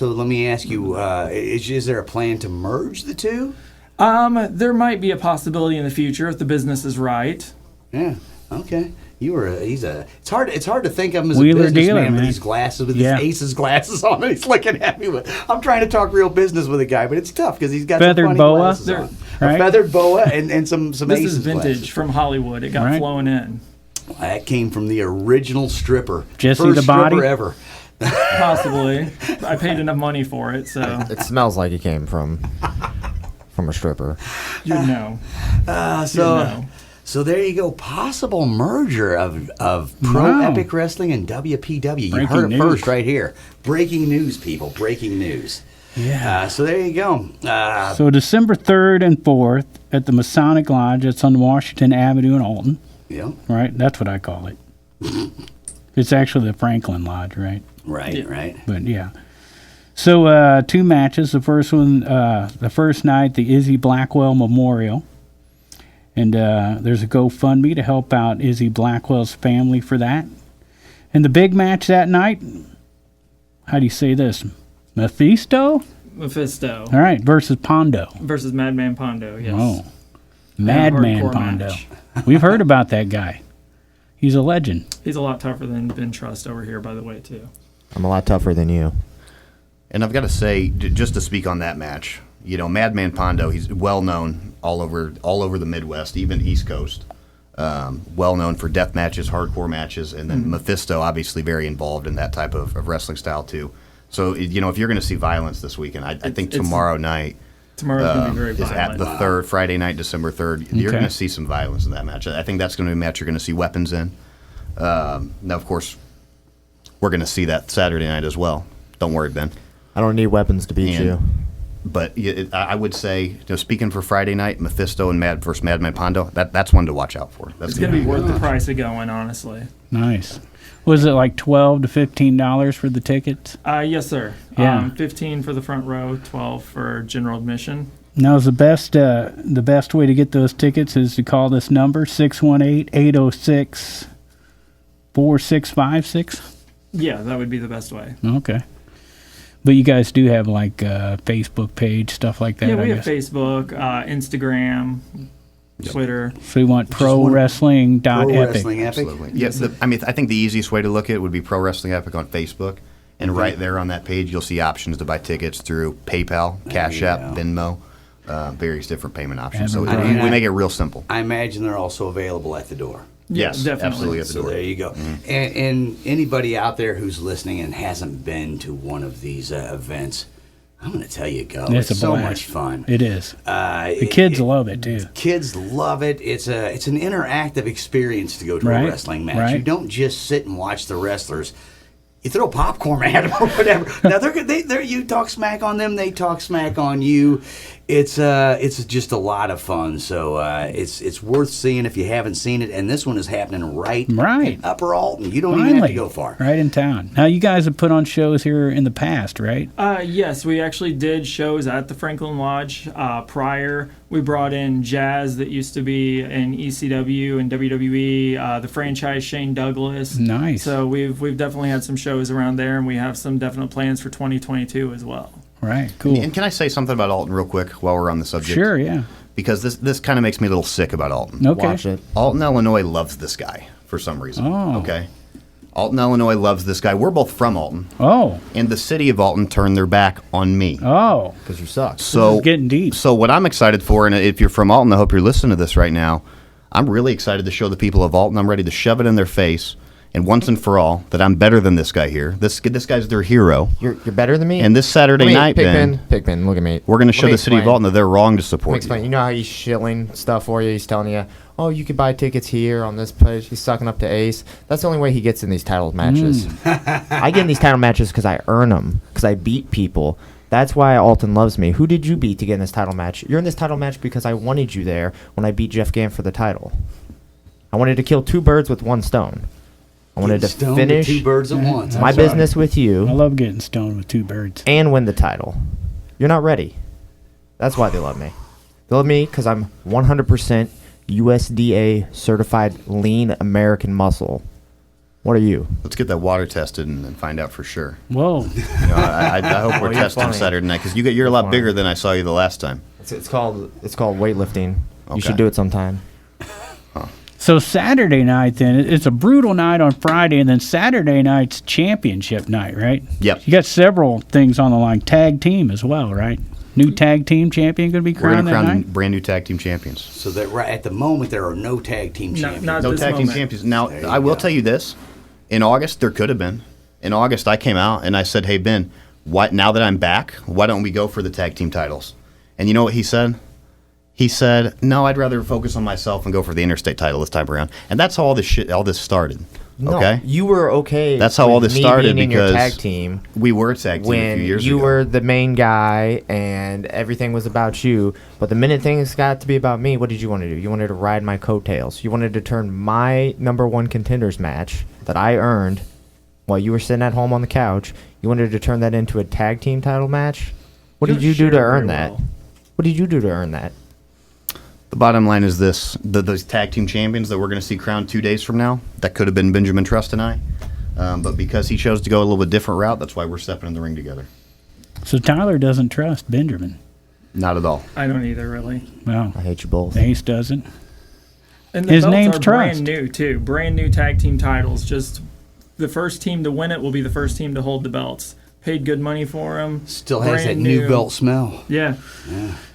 let me ask you: is there a plan to merge the two? There might be a possibility in the future if the business is right. Yeah. Okay. It's hard to think of him as Wheeler a businessman with man. these glasses, with his Aces glasses on, and he's looking at me I'm trying to talk real business with a guy, but it's tough because he's got feathered some funny boa, glasses on. Right? A feathered boa and some This Aces is vintage glasses. from Hollywood. It got flown in. Well, that came from the original stripper. Jesse First the Body? stripper ever. Possibly. I paid enough money for it, so It smells like it came from a stripper. you'd know. So there you go. Possible merger of Pro Epic Wrestling and WPW. You heard it first right here. Breaking news, people. Breaking news. Yeah. So there you go. So December 3rd and 4th at the Masonic Lodge. It's on Washington Avenue in Alton. Yeah. Right? That's what I call it. It's actually the Franklin Lodge, right? Right. But yeah. So 2 matches. The first one, the first night, the Izzy Blackwell Memorial. And there's a GoFundMe to help out Izzy Blackwell's family for that. And the big match that night, how do you say this? Mephisto? Mephisto. All right, versus Pondo. Versus Madman Pondo, yes. Oh, Madman Pondo. Match. We've heard about that guy. He's a legend. He's a lot tougher than Ben Trust over here, by the way, too. I'm a lot tougher than you. And I've got to say, just to speak on that match, Madman Pondo, he's well known all over the Midwest, even East Coast. Well known for death matches, hardcore matches, and then Mephisto, obviously very involved in that type of wrestling style too. So if you're going to see violence this weekend, I think tomorrow night. Tomorrow's going to be very is violent. at the third Friday night, December 3rd. You're going to see some violence in that match. I think that's going to be a match you're going to see weapons in. Now, of course, we're going to see that Saturday night as well. Don't worry, Ben. I don't need weapons to beat you. But I would say, speaking for Friday night, Mephisto and versus Madman Pondo, that's one to watch out for. It's going to be worth the price of going, honestly. Nice. Was it like $12 to $15 for the tickets? Yes, sir. Yeah. 15 for the front row, 12 for general admission. Now, the best way to get those tickets is to call this number, 618-806-4656? Yeah, that would be the best way. Okay. But you guys do have like a Facebook page, stuff like that, Yeah, we I have guess. Facebook, Instagram, Twitter. So you want ProWrestling.epic. Pro Wrestling Epic. Absolutely. Yes. I think the easiest way to look at it would be Pro Wrestling Epic on Facebook. And right there on that page, you'll see options to buy tickets through PayPal, Cash App, Venmo, various different payment options. So we make it real simple. I imagine they're also available at the door. Yes, definitely. absolutely at the So door. there you go. And anybody out there who's listening and hasn't been to one of these events, I'm going to tell you, go. It's a so blast. much fun. It is. The kids love it, too. Kids love it. It's an interactive experience to go to a wrestling match. Right. You don't just sit and watch the wrestlers. You throw popcorn at them or whatever. Now you talk smack on them, they talk smack on you. It's just a lot of fun. So it's worth seeing if you haven't seen it. And this one is happening right in Upper Alton. You don't even have to go far. Right in town. Now you guys have put on shows here in the past, right? Yes, we actually did shows at the Franklin Lodge prior. We brought in Jazz that used to be in ECW and WWE, the franchise Shane Douglas. Nice. So we've definitely had some shows around there, and we have some definite plans for 2022 as well. Right, cool. And can I say something about Alton real quick while we're on the subject? Sure, yeah. Because this kind of makes me a little sick about Alton. Okay. Watch it. Alton, Illinois loves this guy for some reason. Oh. Okay. Alton, Illinois loves this guy. We're both from Alton. Oh. And the city of Alton turned their back on me. Oh. Because you suck. So This is getting deep. So what I'm excited for, and if you're from Alton, I hope you're listening to this right now, I'm really excited to show the people of Alton. I'm ready to shove it in their face, and once and for all, that I'm better than this guy here. This guy's their hero. You're better than me? And this Saturday night, Ben, Pigpen, look at me. we're going to show the city of Alton that they're wrong to Let me support explain. you. You know how he's shilling stuff for you? He's telling you, oh, you could buy tickets here on this place. He's sucking up to Ace. That's the only way he gets in these title matches. I get in these title matches because I earn them, because I beat people. That's why Alton loves me. Who did you beat to get in this title match? You're in this title match because I wanted you there when I beat Jeff Gann for the title. I wanted to kill two birds with one stone. I wanted to Stoned with finish two birds at once. my business with I you love getting stoned with two birds. and win the title. You're not ready. That's why they love me. They love me because I'm 100% USDA certified lean American muscle. What are you? Let's get that water tested and find out for sure. Whoa. I hope we're you're testing funny. Saturday night because you're a lot funny. bigger than I saw you the last time. It's called weightlifting. Okay. You should do it sometime. So Saturday night, then, it's a brutal night on Friday, and then Saturday night's championship night, right? Yep. You got several things on the line. Tag team as well, right? New tag team champion going to be We're going crowned to that crown night? brand new tag team champions. So that right at the moment there are no tag team champions. not No this tag team moment. champions. Now, There you I will go. tell you this. In August, there could have been. In August, I came out and I said, hey, Ben, now that I'm back, why don't we go for the tag team titles? And you know what he said? He said, no, I'd rather focus on myself and go for the interstate title this time around. And that's how all this started. No, Okay? you were okay. That's how all with this me started being in your because tag team We were a tag team a when few years you ago. were the main guy and everything was about you. But the minute things got to be about me, what did you want to do? You wanted to ride my coattails. You wanted to turn my number one contenders match that I earned while you were sitting at home on the couch. You wanted to turn that into a tag team title match. What did you do to earn that? What did you do to earn that? The bottom line is this. Those tag team champions that we're going to see crowned 2 days from now, that could have been Benjamin Trust and I. But because he chose to go a little bit different route, that's why we're stepping in the ring together. So Tyler doesn't trust Benjamin. Not at all. I don't either, really. Well, I hate you both. Ace doesn't. And the His belts name's are Trust. brand new, too. Brand new tag team titles. Just the first team to win it will be the first team to hold the belts. Paid good money for them. Still has that new belt smell. Yeah.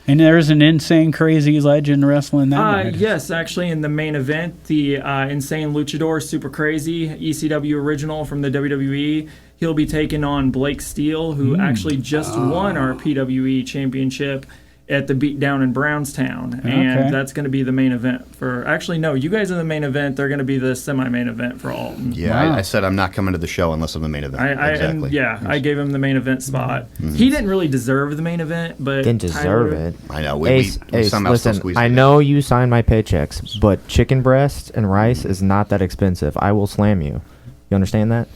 And there's an insane, crazy legend wrestling that night. Yes, actually, in the main event, the Insane Luchador, Super Crazy, ECW original from the WWE, he'll be taking on Blake Steele, who actually just won our PWE championship at the beatdown in Brownstown. And that's going to be the main event for... Actually, no, you guys are the main event. They're going to be the semi-main event for Alton. Yeah, Wow. I said I'm not coming to the show unless I'm the main event. Exactly. I gave him the main event spot. He didn't really deserve the main event, but... Didn't deserve it. I know. We Ace, somehow still listen, squeezed I it in. know you sign my paychecks, but chicken breast and rice is not that expensive. I will slam you. You understand that?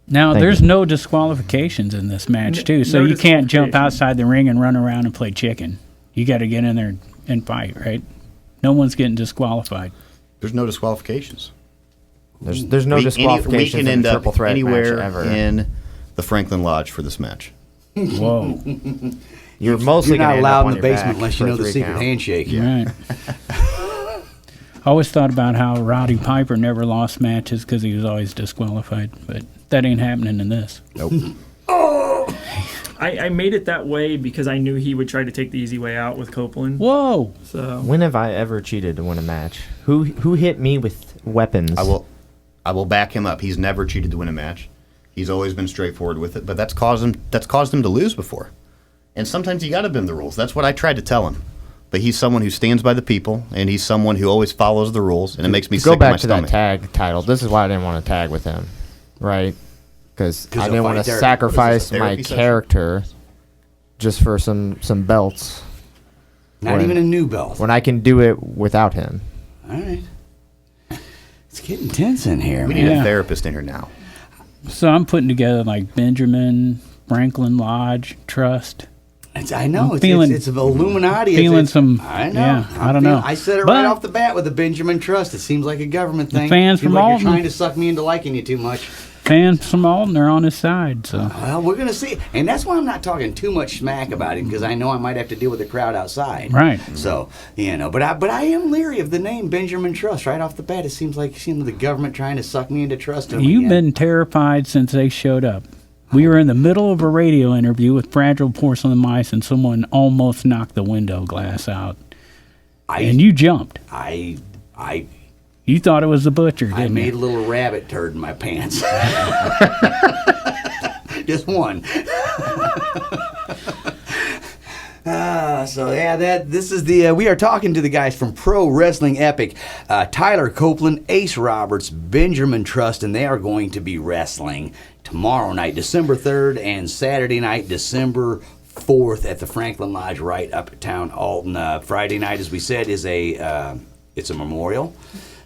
Now, Thank there's you. no disqualifications in this match, too, so no you can't jump disqualification. outside the ring and run around and play chicken. You got to get in there and fight, right? No one's getting disqualified. There's no disqualifications. There's no we disqualification can from end a up triple threat anywhere match ever. in the Franklin Lodge for this match. Whoa. You're mostly You're not gonna end allowed up in on the your basement back unless for you a know the 3 secret count. handshake. Right. I always thought about how Roddy Piper never lost matches because he was always disqualified, but that ain't happening in this. Nope. I made it that way because I knew he would try to take the easy way out with Copeland. Whoa. So When have I ever cheated to win a match? Who hit me with weapons? I will back him up. He's never cheated to win a match. He's always been straightforward with it, but that's caused him to lose before. And sometimes you got to bend the rules. That's what I tried to tell him. But he's someone who stands by the people, and he's someone who always follows the rules, and it makes me sick Go to my back to that stomach. tag title. This is why I didn't want to tag with him, right? Because I he'll didn't want fight to Darian. sacrifice What is this, a my therapy session? character just for some belts Not even a new belt. when I can do it without him. All right. It's getting tense in here, We man. need Yeah. a therapist in here now. So I'm putting together like Benjamin, Franklin Lodge, Trust. I know. I'm feeling- It's an Illuminati. feeling some- I know. yeah, I don't know. I said it But- right off the bat with the Benjamin Trust. It seems like a government thing. fans Seems from like Alton- you're trying to suck me into liking you too much. Fans from Alton are on his side, so. Well, we're going to see. And that's why I'm not talking too much smack about him, because I know I might have to deal with the crowd outside. Right. So, but I am leery of the name Benjamin Trust. Right off the bat, it seems like the government trying to suck me into trusting him You've again. been terrified since they showed up. We were in the middle of a radio interview with fragile porcelain mice, and someone almost knocked the window glass out. And you jumped. I You thought it was the butcher, didn't I made you? a little rabbit turd in my pants. Just one. This is the we are talking to the guys from Pro Wrestling Epic, Tyler Copeland, Ace Roberts, Benjamin Trust, and they are going to be wrestling tomorrow night, December 3rd, and Saturday night, December 4th, at the Franklin Lodge right uptown Alton. Friday night, as we said, is it's a memorial.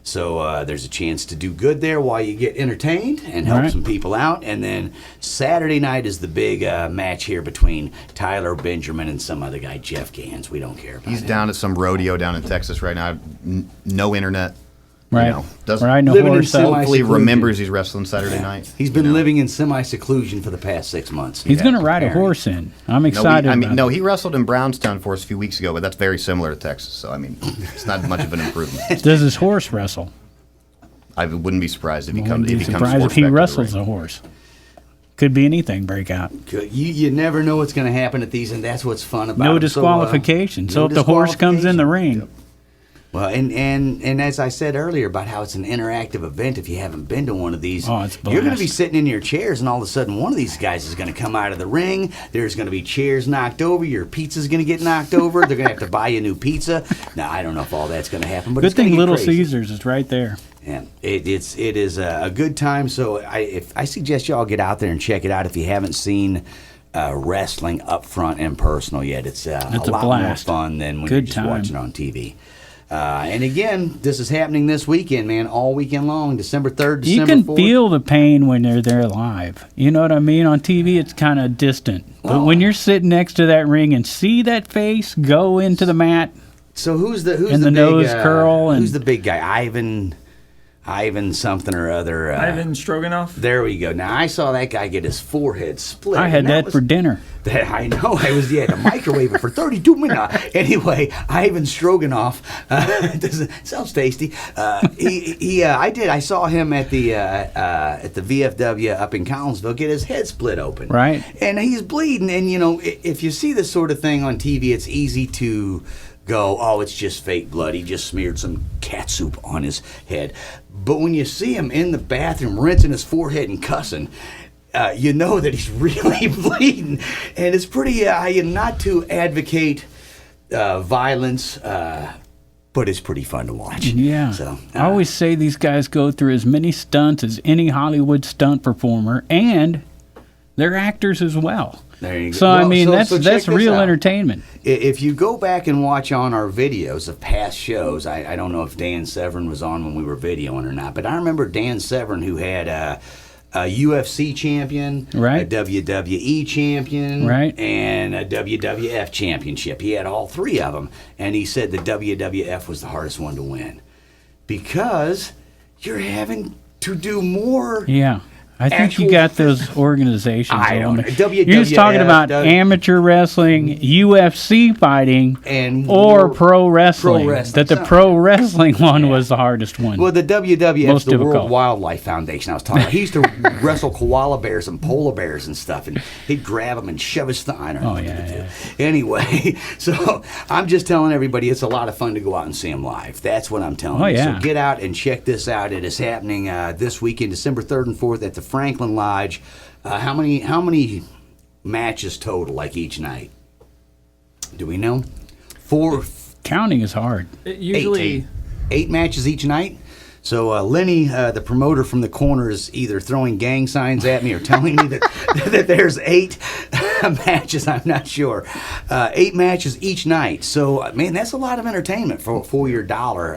So there's a chance to do good there while you get entertained and help Right. some people out. And then Saturday night is the big match here between Tyler Benjamin and some other guy, Jeff Gans. We don't care about He's him. down at some rodeo down in Texas right now. No internet. Right. You know, doesn't Riding a Living in horse up. semi- hopefully seclusion. remembers he's wrestling Saturday night. He's been you know. living in semi-seclusion for the past 6 months. He's going to ride a apparently. horse in. I'm No, excited about no, it. he wrestled in Brownstown for us a few weeks ago, but that's very similar to Texas. So I mean, it's not much of an improvement. Does his horse wrestle? I wouldn't be surprised if he I comes. wouldn't If be he comes surprised if he horseback to the wrestles ring. a horse. Could be anything break out. You never know what's going to happen at these, and that's what's fun about No it. disqualification. So no if the horse comes in the disqualification. ring, Well, and as I said earlier about how it's an interactive event, if you haven't been to one of these, Oh, it's a you're going to blast. be sitting in your chairs, and all of a sudden one of these guys is going to come out of the ring. There's going to be chairs knocked over. Your pizza's going to get knocked over. They're going to have to buy you a new pizza. Now, I don't know if all that's going to happen, but good it's going thing to get Little crazy. Caesars is right there. And it is a good time. So I suggest y'all get out there and check it out if you haven't seen wrestling up front and personal yet. It's a lot blast. more fun than when Good you're just time. watching on TV. And again, this is happening this weekend, man, all weekend long, December 3rd, You December can 4th. feel the pain when they're there live. You know what I mean? On TV, it's kind of distant. But Well- when you're sitting next to that ring and see that face go into the mat, So who's And the the big, nose curl and- who's the big guy? Ivan something or other. Ivan Stroganoff. There we go. Now I saw that guy get his forehead split. I had that for dinner. I know. I was to microwave it for 32 minutes. Anyway, Ivan Stroganoff. Sounds tasty. I saw him at the VFW up in Collinsville get his head split open. Right. And he's bleeding. And if you see this sort of thing on TV, it's easy to go, oh, it's just fake blood. He just smeared some cat soup on his head. But when you see him in the bathroom rinsing his forehead and cussing, you know that he's really bleeding. And it's pretty, not to advocate violence, but it's pretty fun to watch. Yeah. So, I always say these guys go through as many stunts as any Hollywood stunt performer, and they're actors as well. There you go. So, that's real entertainment. If you go back and watch on our videos of past shows, I don't know if Dan Severn was on when we were videoing or not, but I remember Dan Severn, who had a UFC champion, right, a WWE champion, right, and a WWF championship. He had all three of them, and he said the WWF was the hardest one to win because you're having to do more. Yeah. I think you got those organizations. I don't know. You're just talking about amateur wrestling, UFC fighting, or pro wrestling. That the pro wrestling one was the hardest one. Well, the WWF is the difficult. World Wildlife Foundation I was talking about. He used to wrestle koala bears and polar bears and stuff, and he'd grab them and shove his thigh. Anyway, so I'm just telling everybody it's a lot of fun to go out and see them live. That's what I'm telling you. So get out and check this out. It is happening this weekend, December 3rd and 4th at the Franklin Lodge. How many matches total, like each night? Do we know? 4. Counting is hard. Usually 8 matches each night. So Lenny, the promoter from the corner, is either throwing gang signs at me or telling me that there's 8 matches. I'm not sure. 8 matches each night. So man, that's a lot of entertainment for your dollar.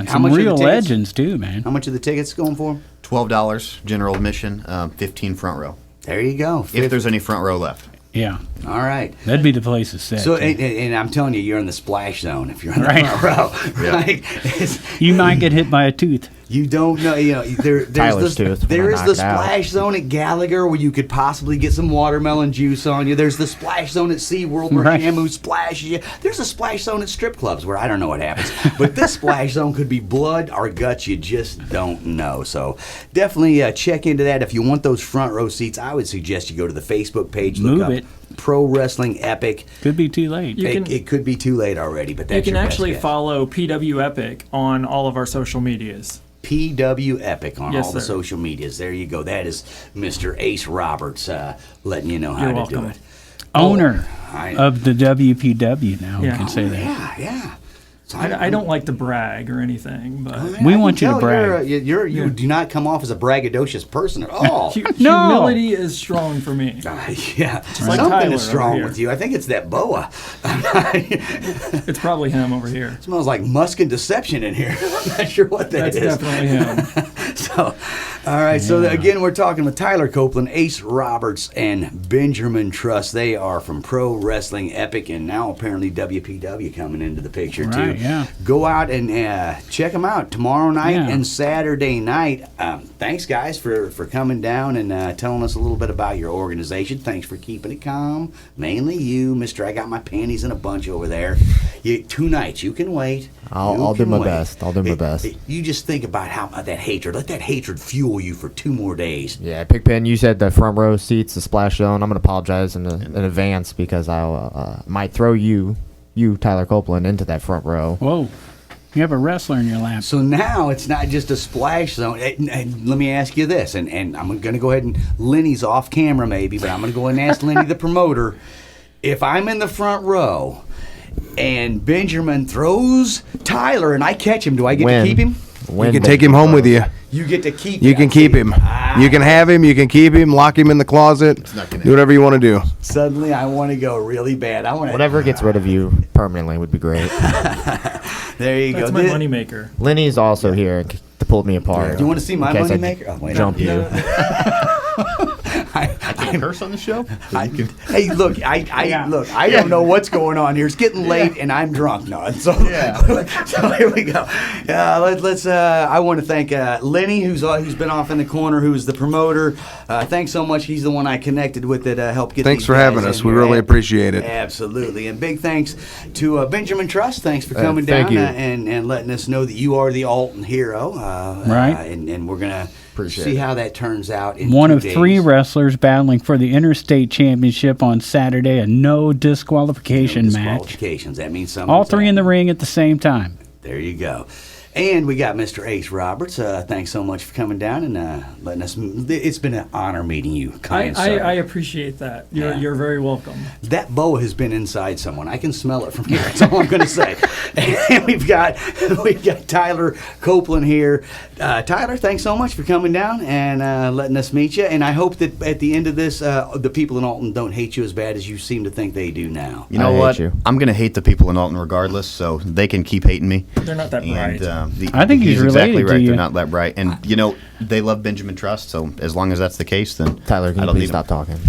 Some real legends too, man. How much are the tickets going for? $12 general admission, 15 front row. There you go. If there's any front row left. Yeah. All right. That'd be the place to sit. So, and I'm telling you, you're in the splash zone if you're in the front row. Right? You might get hit by a tooth. You don't know. There is the splash zone at Gallagher where you could possibly get some watermelon juice on you. There's the splash zone at SeaWorld where Shamu splashes you. There's a splash zone at strip clubs where I don't know what happens. But this splash zone could be blood or guts. You just don't know. So definitely check into that. If you want those front row seats, I would suggest you go to the Facebook page. Look up Pro Wrestling Epic. Could be too late. It could be too late already, but that's you can actually follow PWEPIC on all of our social medias. PWEPIC on all the social medias. There you go. That is Mr. Ace Roberts letting you know how to do it. Owner of the WPW now, we can say that. Yeah. So I don't like to brag or anything, but we want you to brag. You do not come off as a braggadocious person at all. Humility is strong for me. Yeah, like something Tyler is strong over with you. I think it's that boa. It's probably him over here. It smells like musk and deception in here. I'm not sure what that is. That's definitely him. So, all right. So again, we're talking with Tyler Copeland, Ace Roberts, and Benjamin Truss. They are from Pro Wrestling Epic, and now apparently WPW coming into the picture too. Yeah. Go out and check them out tomorrow night and Saturday night. Thanks, guys, for coming down and telling us a little bit about your organization. Thanks for keeping it calm. Mainly you, Mr. I got my panties in a bunch over there. 2 nights. You can wait. I'll do my best. I'll do my best. You just think about how that hatred. Let that hatred fuel you for 2 more days. Yeah, Pigpen, you said the front row seats, the splash zone. I'm going to apologize in advance because I might throw you, Tyler Copeland, into that front row. Whoa. You have a wrestler in your lap. So now it's not just a splash zone. And let me ask you this, and I'm going to go ahead and Lenny's off camera maybe, but I'm going to go ahead and ask Lenny, the promoter, if I'm in the front row and Benjamin throws Tyler and I catch him, do I get to keep him? You can take him home with you. You get to keep him. You can keep him. You can have him. You can keep him. Lock him in the closet. Do whatever you want to do. Suddenly, I want to go really bad. Whatever gets rid of you permanently would be great. There you That's go. my moneymaker. Lenny's also here to pull me apart. Do you want to see my moneymaker? Jump you. Can I curse on the show? Hey, look, I don't know what's going on here. It's getting late, and I'm drunk now. So, so here we go. Let's. I want to thank Lenny, who's been off in the corner, who's the promoter. Thanks so much. He's the one I connected with that helped get. Thanks for having us. We really appreciate it. Absolutely, and big thanks to Benjamin Trust. Thanks for coming down and letting us know that you are the Alton hero. Right, and we're gonna. See how that turns out in one 2 of days. 3 wrestlers battling for the Interstate Championship on Saturday, a no disqualification match. Disqualifications, that means something. All 3 in the ring at the same time. There you go. And we got Mr. Ace Roberts. Thanks so much for coming down and letting us. It's been an honor meeting you. I appreciate that. You're very welcome. That boa has been inside someone. I can smell it from here. That's all I'm going to say. And we've got Tyler Copeland here. Tyler, thanks so much for coming down and letting us meet you. And I hope that at the end of this, the people in Alton don't hate you as bad as you seem to think they do now. You know what? I'm going to hate the people in Alton regardless, so they can keep hating me. They're not that bright. I think he's related exactly right. to you. They're not that bright, and they love Benjamin Trust. So as long as that's the case, then Tyler, can you please stop talking?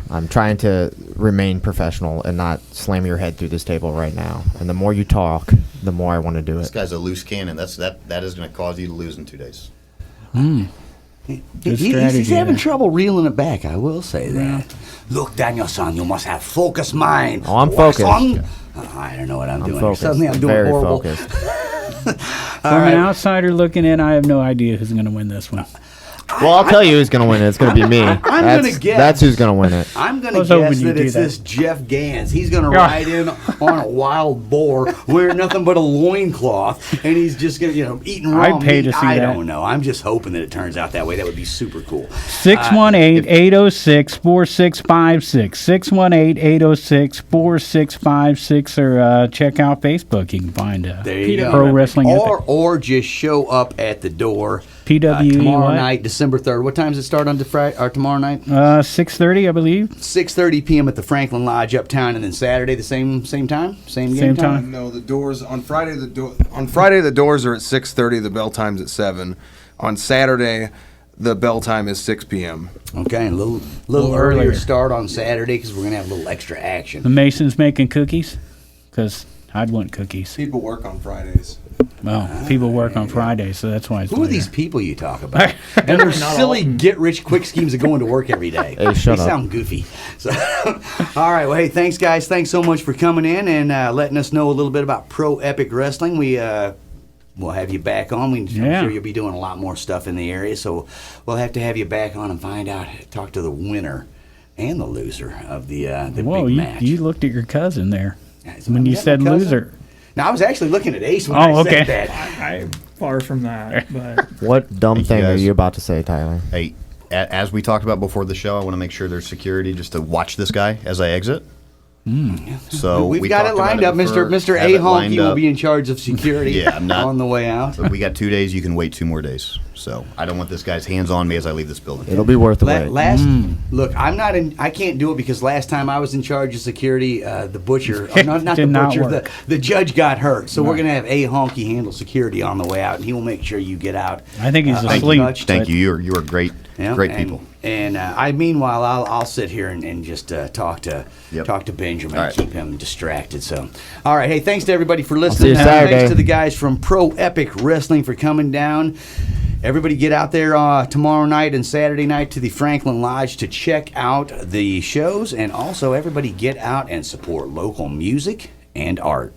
I'm trying to remain professional and not slam your head through this table right now. And the more you talk, the more I want to do it. This guy's a loose cannon. That is going to cause you to lose in 2 days. He's having trouble reeling it back, I will say that. Look, Daniel-san, you must have focused mind. Oh, I'm focused. I don't know what I'm doing. Focused. Suddenly I'm doing very horrible. Focused. From an outsider looking in, I have no idea who's going to win this one. Well, I'll tell you who's going to win it. It's going to be me. I'm going to guess. That's who's going to win it. I'm going to guess that it's this Jeff Gans. He's going to ride in on a wild boar wearing nothing but a loincloth, and he's just going to, eating raw I'd pay meat. to see I that. don't know. I'm just hoping that it turns out that way. That would be super cool. 618-806-4656. 618-806-4656, or check out Facebook. You can find there you go. Pro Wrestling Epic. Or just show up at the door. PWE tomorrow night, December 3rd. What time does it start on tomorrow night? 6:30, I believe. 6:30 p.m. at the Franklin Lodge uptown, and then Saturday the same time, same game time. No, the doors on Friday. On Friday the doors are at 6:30. The bell time's at 7. On Saturday, the bell time is 6 p.m. Okay, a little earlier start on Saturday because we're gonna have a little extra action. The Mason's making cookies, because I'd want cookies. People work on Fridays. Well, people work on Fridays, so that's why it's Who are these people you talk about? And their silly get-rich-quick schemes of going to work every day. Hey, shut up. Sound goofy. So, all right, well, hey, thanks, guys. Thanks so much for coming in and letting us know a little bit about Pro Epic Wrestling. We'll have you back on. I'm sure you'll be doing a lot more stuff in the area, so we'll have to have you back on and find out, talk to the winner and the loser of the big match. You looked at your cousin there when you said loser. Now, I was actually looking at Ace when I said that. I'm far from that. But What dumb thing are you about to say, Tyler? Hey, as we talked about before the show, I want to make sure there's security just to watch this guy as I exit. So we've got it lined up. Mr. A. Honky will be in charge of security on the way out. So we got 2 days. You can wait 2 more days. So I don't want this guy's hands on me as I leave this building. It'll be worth the wait. Look, I can't do it because last time I was in charge of security, the butcher, the judge got hurt. So we're going to have A. Honky handle security on the way out, and he will make sure you get out. I think he's asleep. Thank you. You are great. Great people. And meanwhile, I'll sit here and just talk to Benjamin and keep him distracted. So, all right, hey, thanks to everybody for listening. Thanks to the guys from Pro Epic Wrestling for coming down. Everybody get out there tomorrow night and Saturday night to the Franklin Lodge to check out the shows, and also everybody get out and support local music and art.